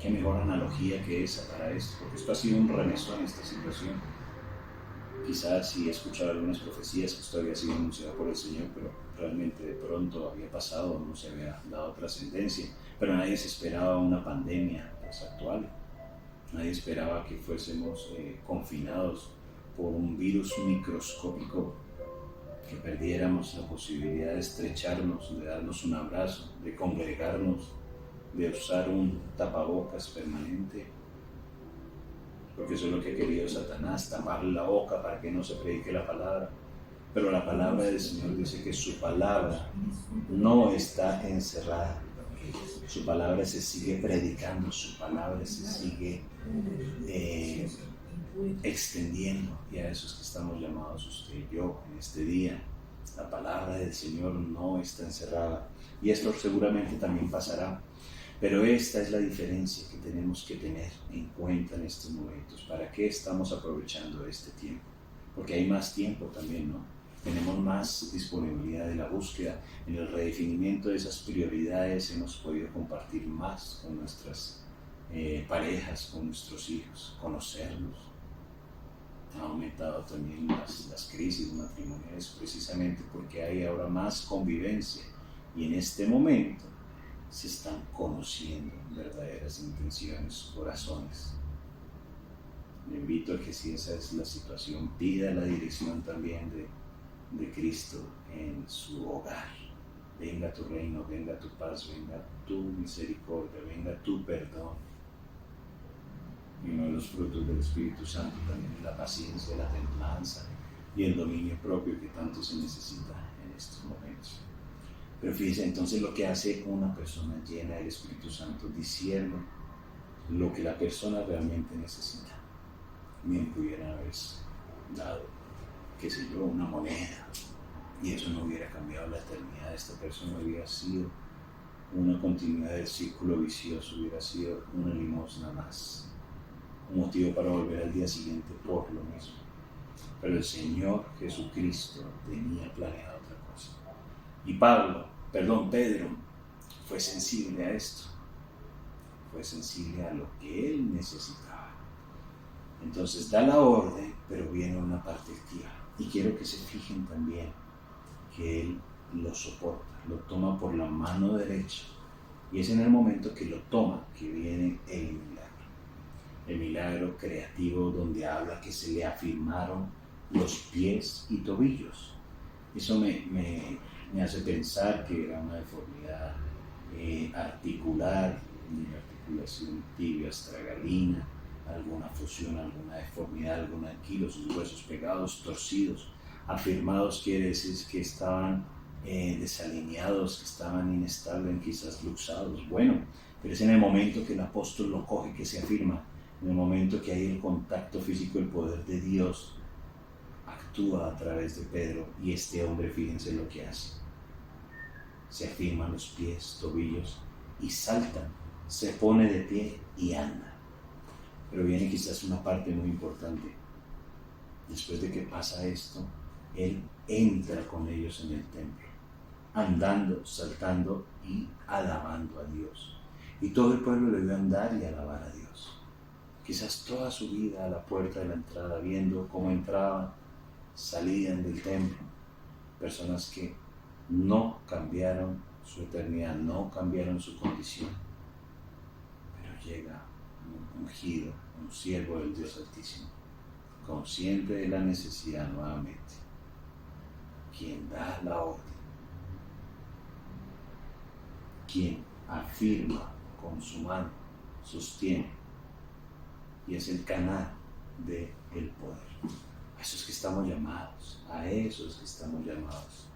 Qué mejor analogía que esa para esto, porque esto ha sido un remesón, esta situación. Quizás sí he escuchado algunas profecías que esto había sido anunciado por el Señor, pero realmente de pronto había pasado, no se había dado trascendencia. Pero nadie se esperaba una pandemia pues, actual. Nadie esperaba que fuésemos confinados por un virus microscópico, que perdiéramos la posibilidad de estrecharnos, de darnos un abrazo, de congregarnos, de usar un tapabocas permanente. Porque eso es lo que ha querido Satanás, taparle la boca para que no se predique la palabra. Pero la palabra del Señor dice que su palabra no está encerrada. Su palabra se sigue predicando, su palabra se sigue extendiendo. Y a eso es que estamos llamados usted y yo en este día. La palabra del Señor no está encerrada. Y esto seguramente también pasará. Pero esta es la diferencia que tenemos que tener en cuenta en estos momentos. ¿Para qué estamos aprovechando este tiempo? Porque hay más tiempo también, ¿no? Tenemos más disponibilidad de la búsqueda. En el redefinimiento de esas prioridades hemos podido compartir más con nuestras parejas, con nuestros hijos, conocerlos. Ha aumentado también las crisis matrimoniales precisamente porque hay ahora más convivencia. Y en este momento se están conociendo verdaderas intenciones, corazones. Le invito a que si esa es la situación, pida la dirección también de Cristo en su hogar. Venga tu reino, venga tu paz, venga tu misericordia, venga tu perdón. Y uno de los frutos del Espíritu Santo también es la paciencia, la templanza y el dominio propio que tanto se necesita en estos momentos. Pero fíjense, entonces lo que hace una persona llena del Espíritu Santo, discierne lo que la persona realmente necesita. Bien pudieran haber dado, qué sé yo, una moneda, y eso no hubiera cambiado la eternidad de esta persona, hubiera sido una continuidad del círculo vicioso, hubiera sido una limosna más, un motivo para volver al día siguiente por lo mismo. Pero el Señor Jesucristo tenía planeado otra cosa. Y Pedro, fue sensible a esto, fue sensible a lo que él necesitaba. Entonces da la orden, pero viene una parte activa. Y quiero que se fijen también que él lo soporta, lo toma por la mano derecha. Y es en el momento que lo toma que viene el milagro. El milagro creativo donde habla que se le afirmaron los pies y tobillos. Eso me hace pensar que era una deformidad articular, una articulación tibia astragalina, alguna fusión, alguna deformidad, algún anquilo, sus huesos pegados, torcidos. Afirmados quiere decir que estaban desalineados, que estaban inestables, quizás luxados. Bueno, pero es en el momento que el apóstol lo coge que se afirma, en el momento que hay el contacto físico, el poder de Dios actúa a través de Pedro, y este hombre, fíjense lo que hace. Se afirman los pies, tobillos, y saltan, se pone de pie y anda. Pero viene quizás una parte muy importante. Después de que pasa esto, él entra con ellos en el templo, andando, saltando y alabando a Dios. Y todo el pueblo le vio andar y alabar a Dios. Quizás toda su vida a la puerta de la entrada, viendo cómo entraban, salían del templo, personas que no cambiaron su eternidad, no cambiaron su condición. Pero llega un ungido, un siervo del Dios Altísimo, consciente de la necesidad nuevamente, quien da la orden, quien afirma con su mano, sostiene, y es el canal del poder. A eso es que estamos llamados, a eso es que estamos llamados,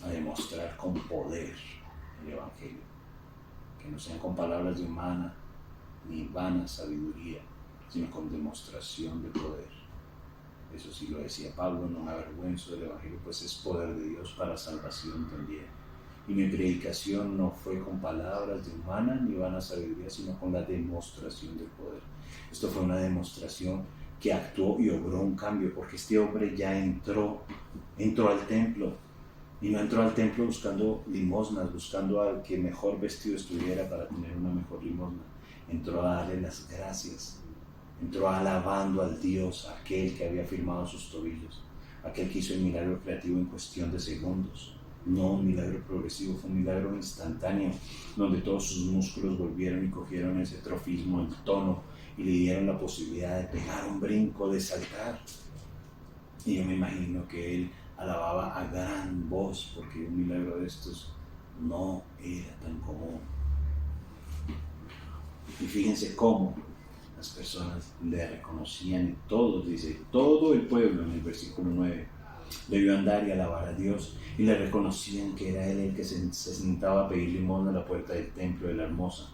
a demostrar con poder el Evangelio, que no sean con palabras de humana ni vana sabiduría, sino con demostración de poder. Eso sí lo decía Pablo: no me avergüenzo del Evangelio, pues es poder de Dios para salvación también. Y mi predicación no fue con palabras de humana ni vana sabiduría, sino con la demostración del poder. Esto fue una demostración que actuó y obró un cambio, porque este hombre ya entró al templo, y no entró al templo buscando limosnas, buscando al que mejor vestido estuviera para tener una mejor limosna. Entró a darle las gracias, entró alabando al Dios, aquel que había firmado sus tobillos, aquel que hizo el milagro creativo en cuestión de segundos. No un milagro progresivo, fue un milagro instantáneo, donde todos sus músculos volvieron y cogieron ese trofismo, el tono, y le dieron la posibilidad de pegar un brinco, de saltar. Y yo me imagino que él alababa a gran voz, porque un milagro de estos no era tan común. Y fíjense cómo las personas le reconocían, y todos, dice, todo el pueblo en el versículo 9, le vio andar y alabar a Dios, y le reconocían que era él el que se sentaba a pedir limosna a la puerta del templo de la Hermosa.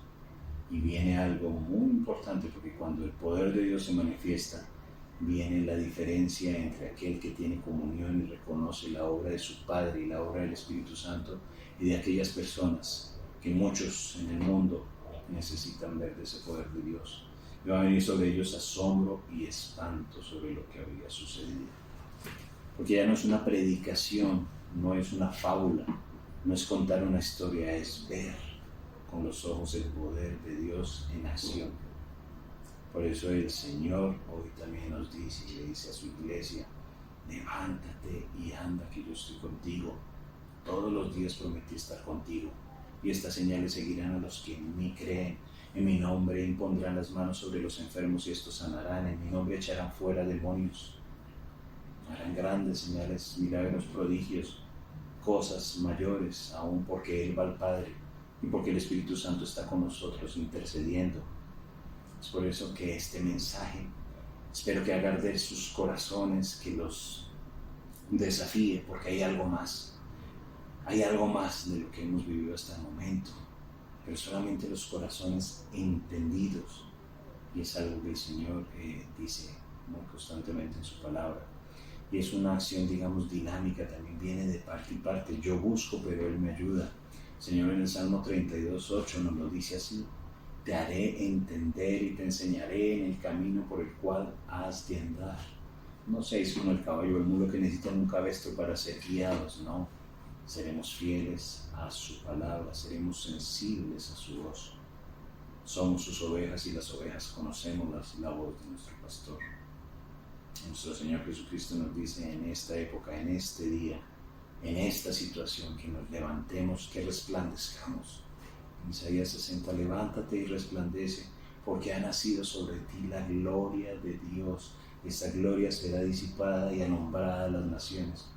Y viene algo muy importante, porque cuando el poder de Dios se manifiesta, viene la diferencia entre aquel que tiene comunión y reconoce la obra de su Padre y la obra del Espíritu Santo, y de aquellas personas que muchos en el mundo necesitan ver de ese poder de Dios. Y va a venir sobre ellos asombro y espanto sobre lo que había sucedido. Porque ya no es una predicación, no es una fábula, no es contar una historia, es ver con los ojos el poder de Dios en acción. Por eso el Señor hoy también nos dice y le dice a su iglesia: levántate y anda, que yo estoy contigo. Todos los días prometí estar contigo, y estas señales seguirán a los que en mí creen. En mi nombre impondrán las manos sobre los enfermos y estos sanarán. En mi nombre echarán fuera demonios. Harán grandes señales, milagros, prodigios, cosas mayores, aún porque Él va al Padre y porque el Espíritu Santo está con nosotros intercediendo. Es por eso que este mensaje espero que haga arder sus corazones, que los desafíe, porque hay algo más. Hay algo más de lo que hemos vivido hasta el momento, pero solamente los corazones entendidos, y es algo que el Señor dice muy constantemente en su palabra, y es una acción, digamos, dinámica, también viene de parte y parte. Yo busco, pero Él me ayuda. El Señor en el Salmo 32:8 nos lo dice así: te haré entender y te enseñaré en el camino por el cual has de andar. No seáis como el caballo o el mulo que necesitan un cabestro para ser guiados, no. Seremos fieles a su palabra, seremos sensibles a su voz. Somos sus ovejas y las ovejas conocemos la voz de nuestro pastor. Nuestro Señor Jesucristo nos dice en esta época, en este día, en esta situación, que nos levantemos, que resplandezcamos. En Isaías 60, levántate y resplandece, porque ha nacido sobre ti la gloria de Dios. Esta gloria será disipada y alumbrada a las naciones.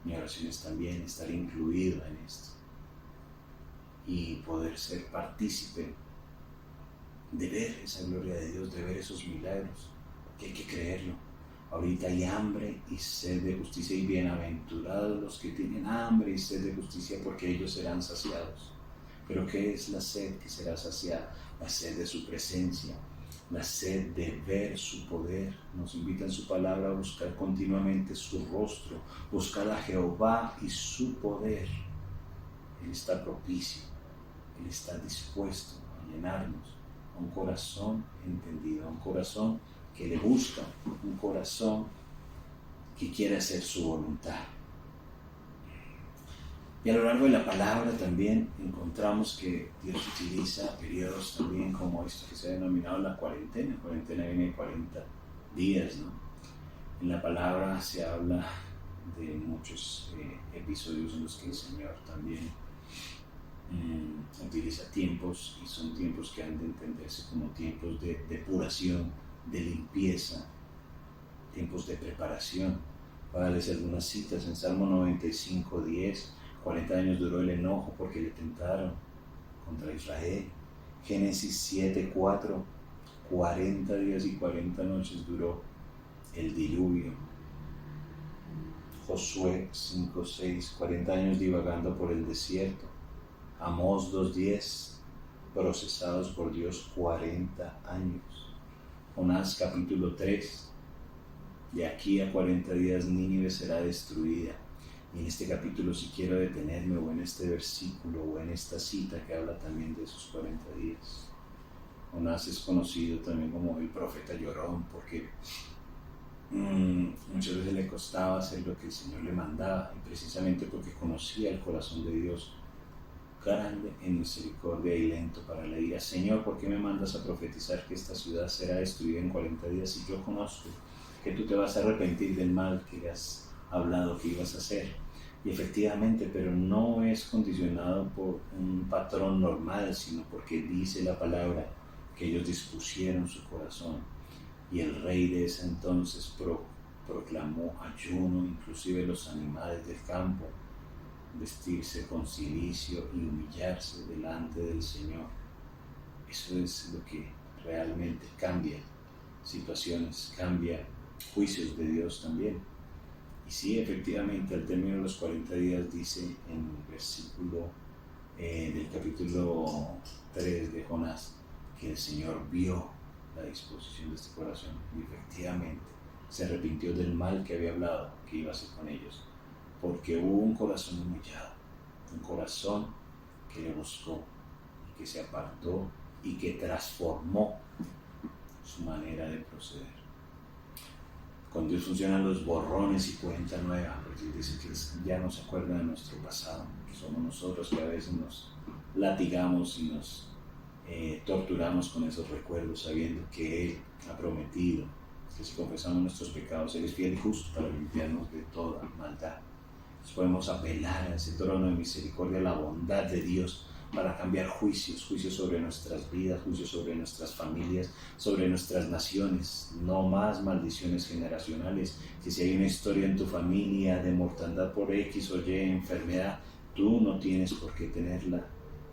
Mi oración es también estar incluido en esto y poder ser partícipe de ver esa gloria de Dios, de ver esos milagros, que hay que creerlo. Ahorita hay hambre y sed de justicia, y bienaventurados los que tienen hambre y sed de justicia, porque ellos serán saciados. Pero ¿qué es la sed que será saciada? La sed de su presencia, la sed de ver su poder. Nos invita en su palabra a buscar continuamente su rostro, buscar a Jehová y su poder. Él está propicio, Él está dispuesto a llenarnos a un corazón entendido, a un corazón que le busca, un corazón que quiere hacer su voluntad. Y a lo largo de la palabra también encontramos que Dios utiliza periodos también como esto que se ha denominado la cuarentena. La cuarentena viene de 40 días, ¿no? En la palabra se habla de muchos episodios en los que el Señor también utiliza tiempos, y son tiempos que han de entenderse como tiempos de depuración, de limpieza, tiempos de preparación. Para darles algunas citas, en Salmo 95:10, 40 años duró el enojo porque le tentaron contra Israel. Génesis 7:4, 40 días y 40 noches duró el diluvio. Josué 5:6, 40 años divagando por el desierto. Amós 2:10, procesados por Dios 40 años. Jonás capítulo 3, de aquí a 40 días Nínive será destruida. Y en este capítulo, si quiero detenerme, o en este versículo, o en esta cita que habla también de esos 40 días. Jonás es conocido también como el profeta llorón, porque muchas veces le costaba hacer lo que el Señor le mandaba, y precisamente porque conocía el corazón de Dios, grande en misericordia y lento para la ira. Señor, ¿por qué me mandas a profetizar que esta ciudad será destruida en 40 días y yo conozco que tú te vas a arrepentir del mal que has hablado que ibas a hacer? Y efectivamente, pero no es condicionado por un patrón normal, sino porque dice la palabra que ellos dispusieron su corazón, y el rey de ese entonces proclamó ayuno, inclusive los animales del campo, vestirse con cilicio y humillarse delante del Señor. Eso es lo que realmente cambia situaciones, cambia juicios de Dios también. Y sí, efectivamente, al término de los 40 días dice en el versículo del capítulo 3 de Jonás que el Señor vio la disposición de este corazón y efectivamente se arrepintió del mal que había hablado que iba a hacer con ellos, porque hubo un corazón humillado, un corazón que le buscó y que se apartó y que transformó su manera de proceder. Con Dios funcionan los borrones y cuenta nueva, porque dice que ya no se acuerda de nuestro pasado, que somos nosotros que a veces nos latigamos y nos torturamos con esos recuerdos, sabiendo que Él ha prometido que si confesamos nuestros pecados, Él es fiel y justo para limpiarnos de toda maldad. Entonces podemos apelar a ese trono de misericordia, a la bondad de Dios, para cambiar juicios sobre nuestras vidas, juicios sobre nuestras familias, sobre nuestras naciones. No más maldiciones generacionales. Que si hay una historia en tu familia de mortandad por X o Y enfermedad, tú no tienes por qué tenerla.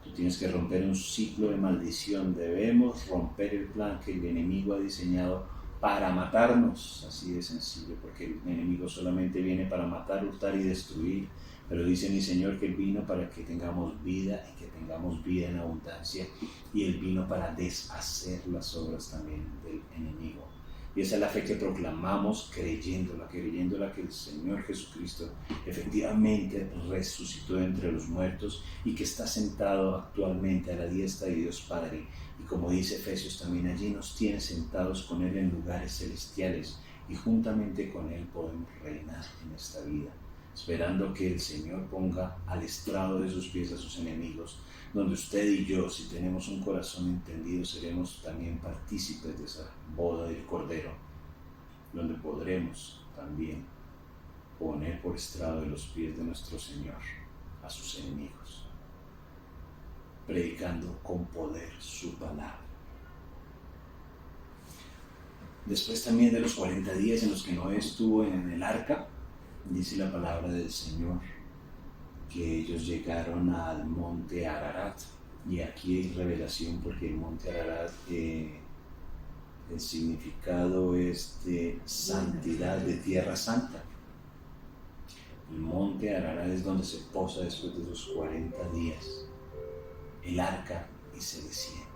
Tú tienes que romper un ciclo de maldición. Debemos romper el plan que el enemigo ha diseñado para matarnos. Así de sencillo, porque el enemigo solamente viene para matar, hurtar y destruir. Pero dice mi Señor que Él vino para que tengamos vida y que tengamos vida en abundancia, y Él vino para deshacer las obras también del enemigo. Y esa es la fe que proclamamos, creyéndola que el Señor Jesucristo efectivamente resucitó entre los muertos y que está sentado actualmente a la diestra de Dios Padre. Y como dice Efesios también, allí nos tiene sentados con Él en lugares celestiales, y juntamente con Él podemos reinar en esta vida, esperando que el Señor ponga al estrado de sus pies a sus enemigos, donde usted y yo, si tenemos un corazón entendido, seremos también partícipes de esa boda del Cordero, donde podremos también poner por estrado de los pies de nuestro Señor a sus enemigos, predicando con poder su palabra. Después también de los 40 días en los que Noé estuvo en el arca, dice la palabra del Señor que ellos llegaron al monte Ararat, y aquí hay revelación porque el monte Ararat, el significado es de santidad, de tierra santa. El monte Ararat es donde se posa después de esos 40 días el arca y se desciende.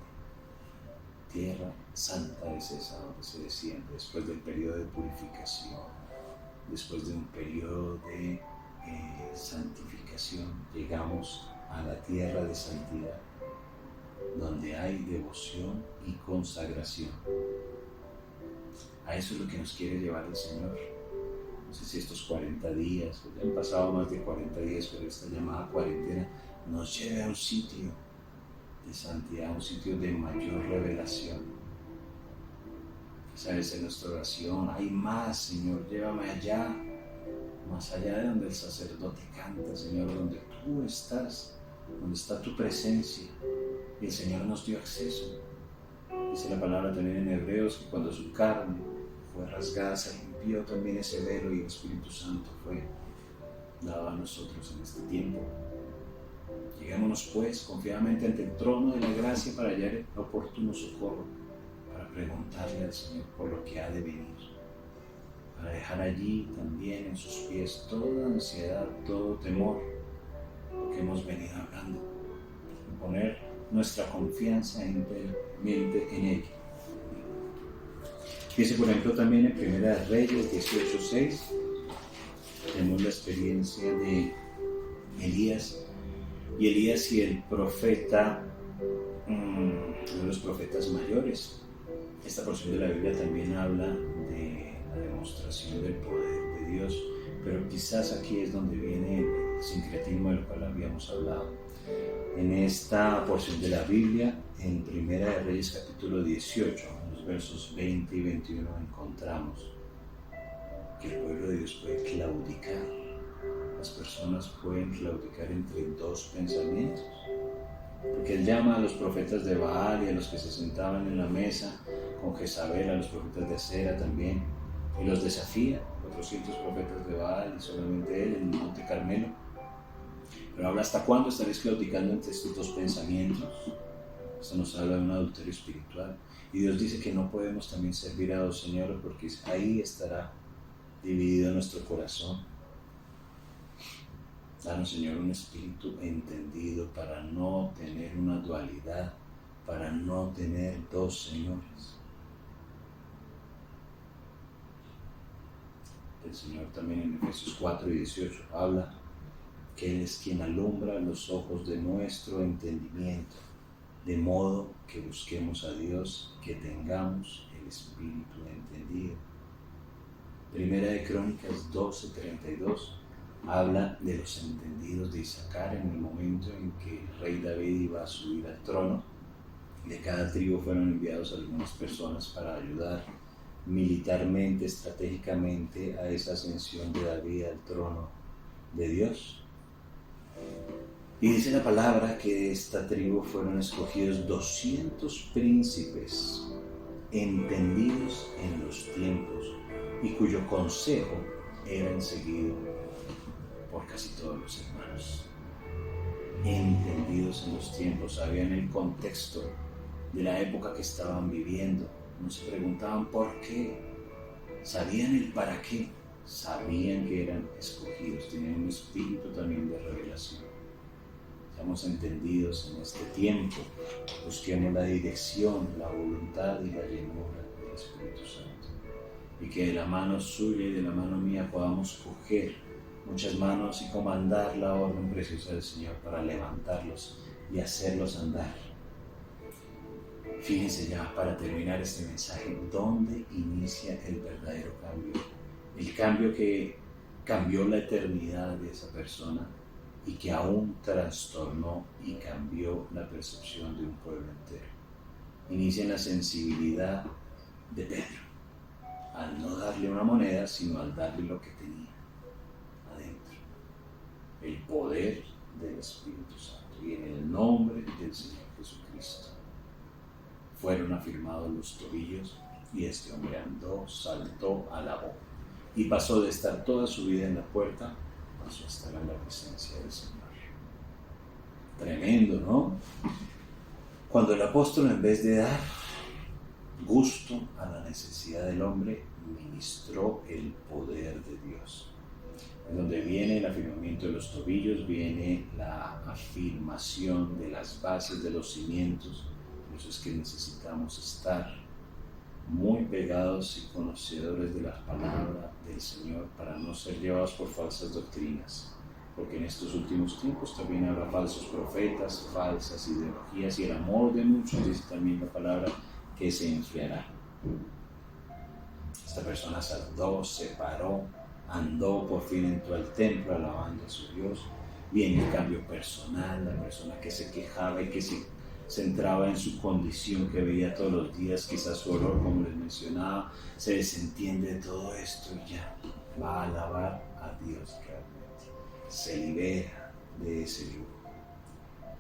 Tierra santa es esa donde se desciende después del periodo de purificación, después de un periodo de santificación. Llegamos a la tierra de santidad, donde hay devoción y consagración. A eso es lo que nos quiere llevar el Señor. No sé si estos 40 días, pues ya han pasado más de 40 días, pero esta llamada cuarentena nos lleve a un sitio de santidad, un sitio de mayor revelación. Quizás en nuestra oración hay más, Señor, llévame allá, más allá de donde el sacerdote canta, Señor, donde tú estás, donde está tu presencia, y el Señor nos dio acceso. Dice la palabra también en Hebreos que cuando su carne fue rasgada se limpió también ese velo, y el Espíritu Santo fue dado a nosotros en este tiempo. Lleguémonos pues confiadamente ante el trono de la gracia para hallar oportuno socorro, para preguntarle al Señor por lo que ha de venir, para dejar allí también en sus pies toda ansiedad, todo temor, lo que hemos venido hablando, y poner nuestra confianza enteramente en Él. Dice por ejemplo también en Primera de Reyes 18:6, tenemos la experiencia de Elías y el profeta uno de los profetas mayores. Esta porción de la Biblia también habla de la demostración del poder de Dios, pero quizás aquí es donde viene el sincretismo de lo cual habíamos hablado. En esta porción de la Biblia, en Primera de Reyes capítulo 18, en los versos 20 y 21, encontramos que el pueblo de Dios puede claudicar. Las personas pueden claudicar entre dos pensamientos. Porque él llama a los profetas de Baal y a los que se sentaban en la mesa con Jezabel, a los profetas de Acera también, y los desafía, 400 profetas de Baal y solamente él en el Monte Carmelo. Pero habla: ¿hasta cuándo estaréis claudicando entre estos dos pensamientos? Esto nos habla de un adulterio espiritual. Y Dios dice que no podemos también servir a dos señores, porque ahí estará dividido nuestro corazón. Danos, Señor, un espíritu entendido para no tener una dualidad, para no tener dos señores. El Señor también en Efesios 4 y 18 habla que Él es quien alumbra los ojos de nuestro entendimiento, de modo que busquemos a Dios, que tengamos el espíritu entendido. Primera de Crónicas 12:32 habla de los entendidos de Isaacar en el momento en que el rey David iba a subir al trono. De cada tribu fueron enviados algunas personas para ayudar militarmente, estratégicamente a esa ascensión de David al trono de Dios. Y dice la palabra que de esta tribu fueron escogidos 200 príncipes entendidos en los tiempos y cuyo consejo era seguido por casi todos los hermanos. Entendidos en los tiempos, sabían el contexto de la época que estaban viviendo, no se preguntaban por qué, sabían el para qué, sabían que eran escogidos, tenían un espíritu también de revelación. Seamos entendidos en este tiempo, busquemos la dirección, la voluntad y la llenura del Espíritu Santo, y que de la mano suya y de la mano mía podamos coger muchas manos y comandar la orden preciosa del Señor para levantarlos y hacerlos andar. Fíjense ya, para terminar este mensaje, ¿dónde inicia el verdadero cambio? El cambio que cambió la eternidad de esa persona y que aún trastornó y cambió la percepción de un pueblo entero. Inicia en la sensibilidad de Pedro, al no darle una moneda, sino al darle lo que tenía adentro, el poder del Espíritu Santo, y en el nombre del Señor Jesucristo fueron afirmados los tobillos, y este hombre andó, saltó, alabó, y pasó de estar toda su vida en la puerta, pasó a estar en la presencia del Señor. Tremendo, ¿no? Cuando el apóstol, en vez de dar gusto a la necesidad del hombre, ministró el poder de Dios. En donde viene el afirmamiento de los tobillos, viene la afirmación de las bases, de los cimientos. Por eso es que necesitamos estar muy pegados y conocedores de la palabra del Señor para no ser llevados por falsas doctrinas, porque en estos últimos tiempos también habrá falsos profetas, falsas ideologías, y el amor de muchos, dice también la palabra, que se enfriará. Esta persona saltó, se paró, andó, por fin entró al templo alabando a su Dios. Viene el cambio personal, la persona que se quejaba y que se centraba en su condición que veía todos los días, quizás su olor, como les mencionaba, se desentiende de todo esto y ya va a alabar a Dios realmente. Se libera de ese yugo.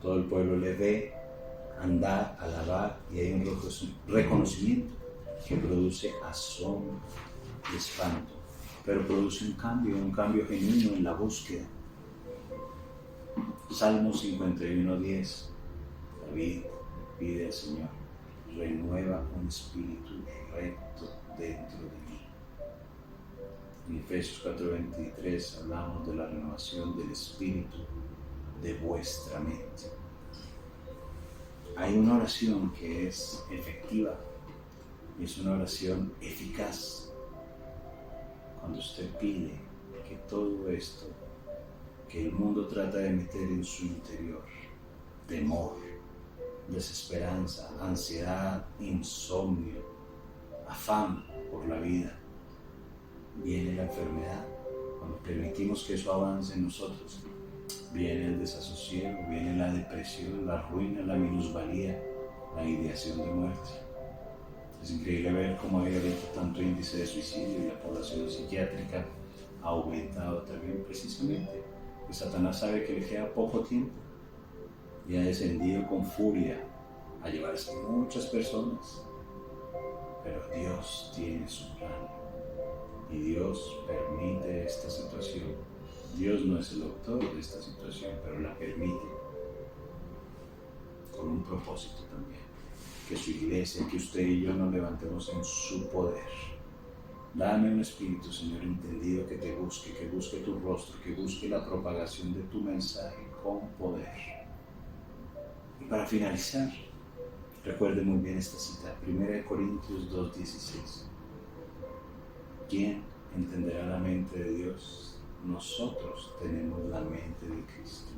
Todo el pueblo le ve andar, alabar, y hay un reconocimiento que produce asombro y espanto, pero produce un cambio genuino en la búsqueda. Salmo 51:10. David pide al Señor: renueva un espíritu recto dentro de mí. En Efesios 4:23 hablamos de la renovación del espíritu de vuestra mente. Hay una oración que es efectiva y es una oración eficaz. Cuando usted pide que todo esto que el mundo trata de meter en su interior, temor, desesperanza, ansiedad, insomnio, afán por la vida. Viene la enfermedad. Cuando permitimos que eso avance en nosotros, viene el desasosiego, viene la depresión, la ruina, la minusvalía, la ideación de muerte. Es increíble ver cómo hay ahorita tanto índice de suicidio y la población psiquiátrica ha aumentado también precisamente. Pues Satanás sabe que le queda poco tiempo y ha descendido con furia a llevarse muchas personas. Pero Dios tiene su plan y Dios permite esta situación. Dios no es el autor de esta situación, pero la permite con un propósito también. Que su iglesia, que usted y yo nos levantemos en su poder. Dame un espíritu, Señor, entendido que te busque, que busque tu rostro, que busque la propagación de tu mensaje con poder. Y para finalizar, recuerde muy bien esta cita, 1 Corintios 2:16. ¿Quién entenderá la mente de Dios? Nosotros tenemos la mente de Cristo.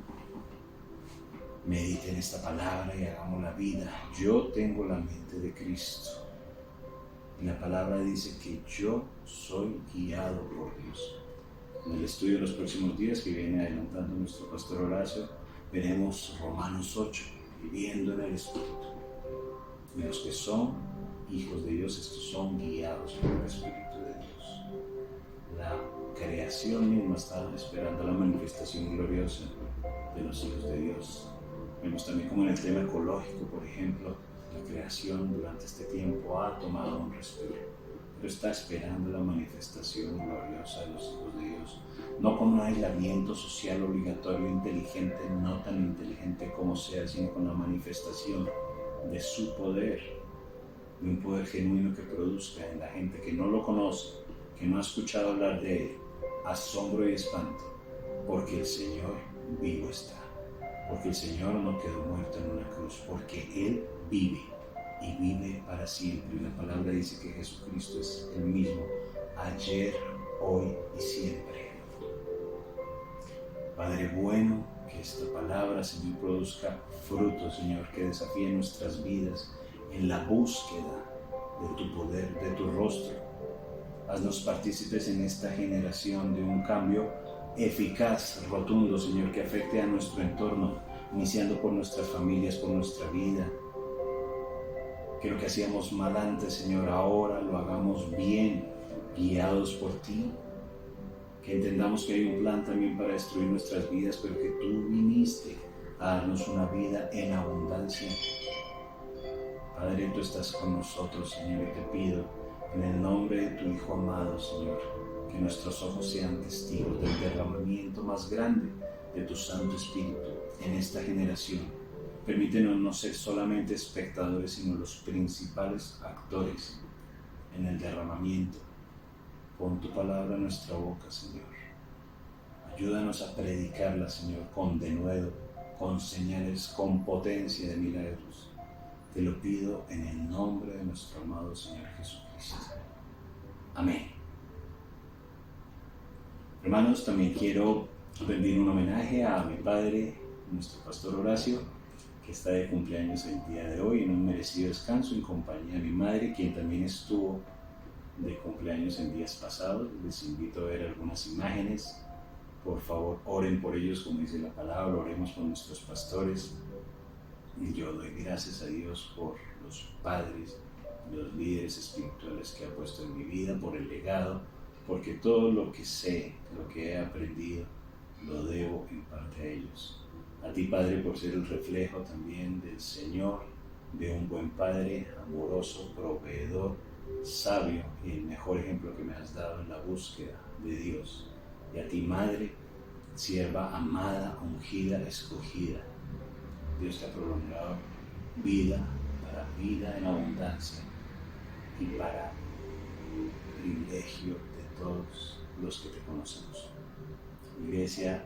Medite en esta palabra y hagamos la vida. Yo tengo la mente de Cristo. Y la palabra dice que yo soy guiado por Dios. En el estudio de los próximos días que viene adelantando nuestro pastor Horacio, veremos Romanos 8, viviendo en el Espíritu. Y los que son hijos de Dios, estos son guiados por el Espíritu de Dios. La creación misma está esperando la manifestación gloriosa de los hijos de Dios. Vemos también como en el tema ecológico, por ejemplo, la creación durante este tiempo ha tomado un respiro, pero está esperando la manifestación gloriosa de los hijos de Dios, no con un aislamiento social obligatorio, inteligente, no tan inteligente como sea, sino con la manifestación de su poder, de un poder genuino que produzca en la gente que no lo conoce, que no ha escuchado hablar de él, asombro y espanto, porque el Señor vivo está. Porque el Señor no quedó muerto en una cruz, porque Él vive y vive para siempre. Y la palabra dice que Jesucristo es el mismo ayer, hoy y siempre. Padre bueno, que esta palabra, Señor, produzca fruto, Señor, que desafíe nuestras vidas en la búsqueda de tu poder, de tu rostro. Haznos partícipes en esta generación de un cambio eficaz, rotundo, Señor, que afecte a nuestro entorno, iniciando por nuestras familias, por nuestra vida. Que lo que hacíamos mal antes, Señor, ahora lo hagamos bien, guiados por ti. Que entendamos que hay un plan también para destruir nuestras vidas, pero que tú viniste a darnos una vida en abundancia. Padre, tú estás con nosotros, Señor, y te pido en el nombre de tu Hijo amado, Señor, que nuestros ojos sean testigos del derramamiento más grande de tu Santo Espíritu en esta generación. Permítenos no ser solamente espectadores, sino los principales actores en el derramamiento. Pon tu palabra en nuestra boca, Señor. Ayúdanos a predicarla, Señor, con denuedo, con señales, con potencia de milagros. Te lo pido en el nombre de nuestro amado Señor Jesucristo. Amén. Hermanos, también quiero rendir un homenaje a mi padre, nuestro pastor Horacio, que está de cumpleaños el día de hoy en un merecido descanso en compañía de mi madre, quien también estuvo de cumpleaños en días pasados. Les invito a ver algunas imágenes. Por favor, oren por ellos, como dice la palabra, oremos por nuestros pastores. Y yo doy gracias a Dios por los padres, los líderes espirituales que ha puesto en mi vida, por el legado, porque todo lo que sé, lo que he aprendido, lo debo en parte a ellos. A ti, Padre, por ser el reflejo también del Señor, de un buen Padre, amoroso, proveedor, sabio y el mejor ejemplo que me has dado en la búsqueda de Dios. Y a ti, Madre, sierva amada, ungida, escogida. Dios te ha prolongado vida para vida en abundancia y para privilegio de todos los que te conocemos. Iglesia,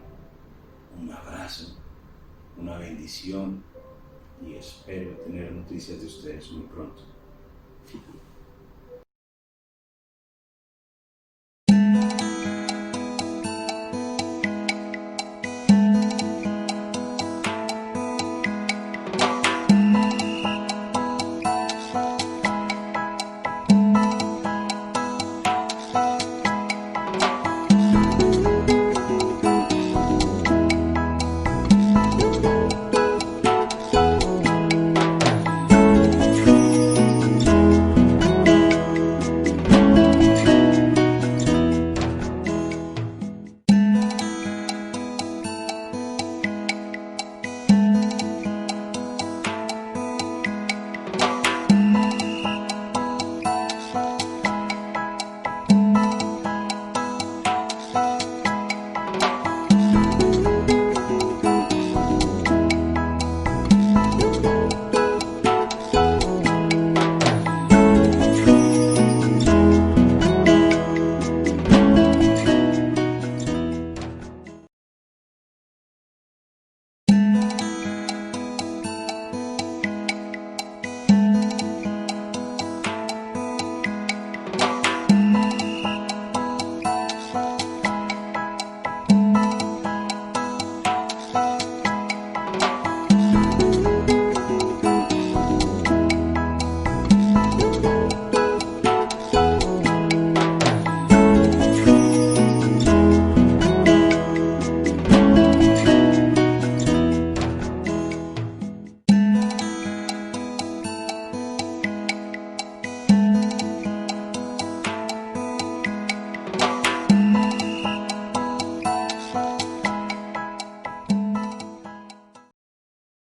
un abrazo, una bendición y espero tener noticias de ustedes muy pronto.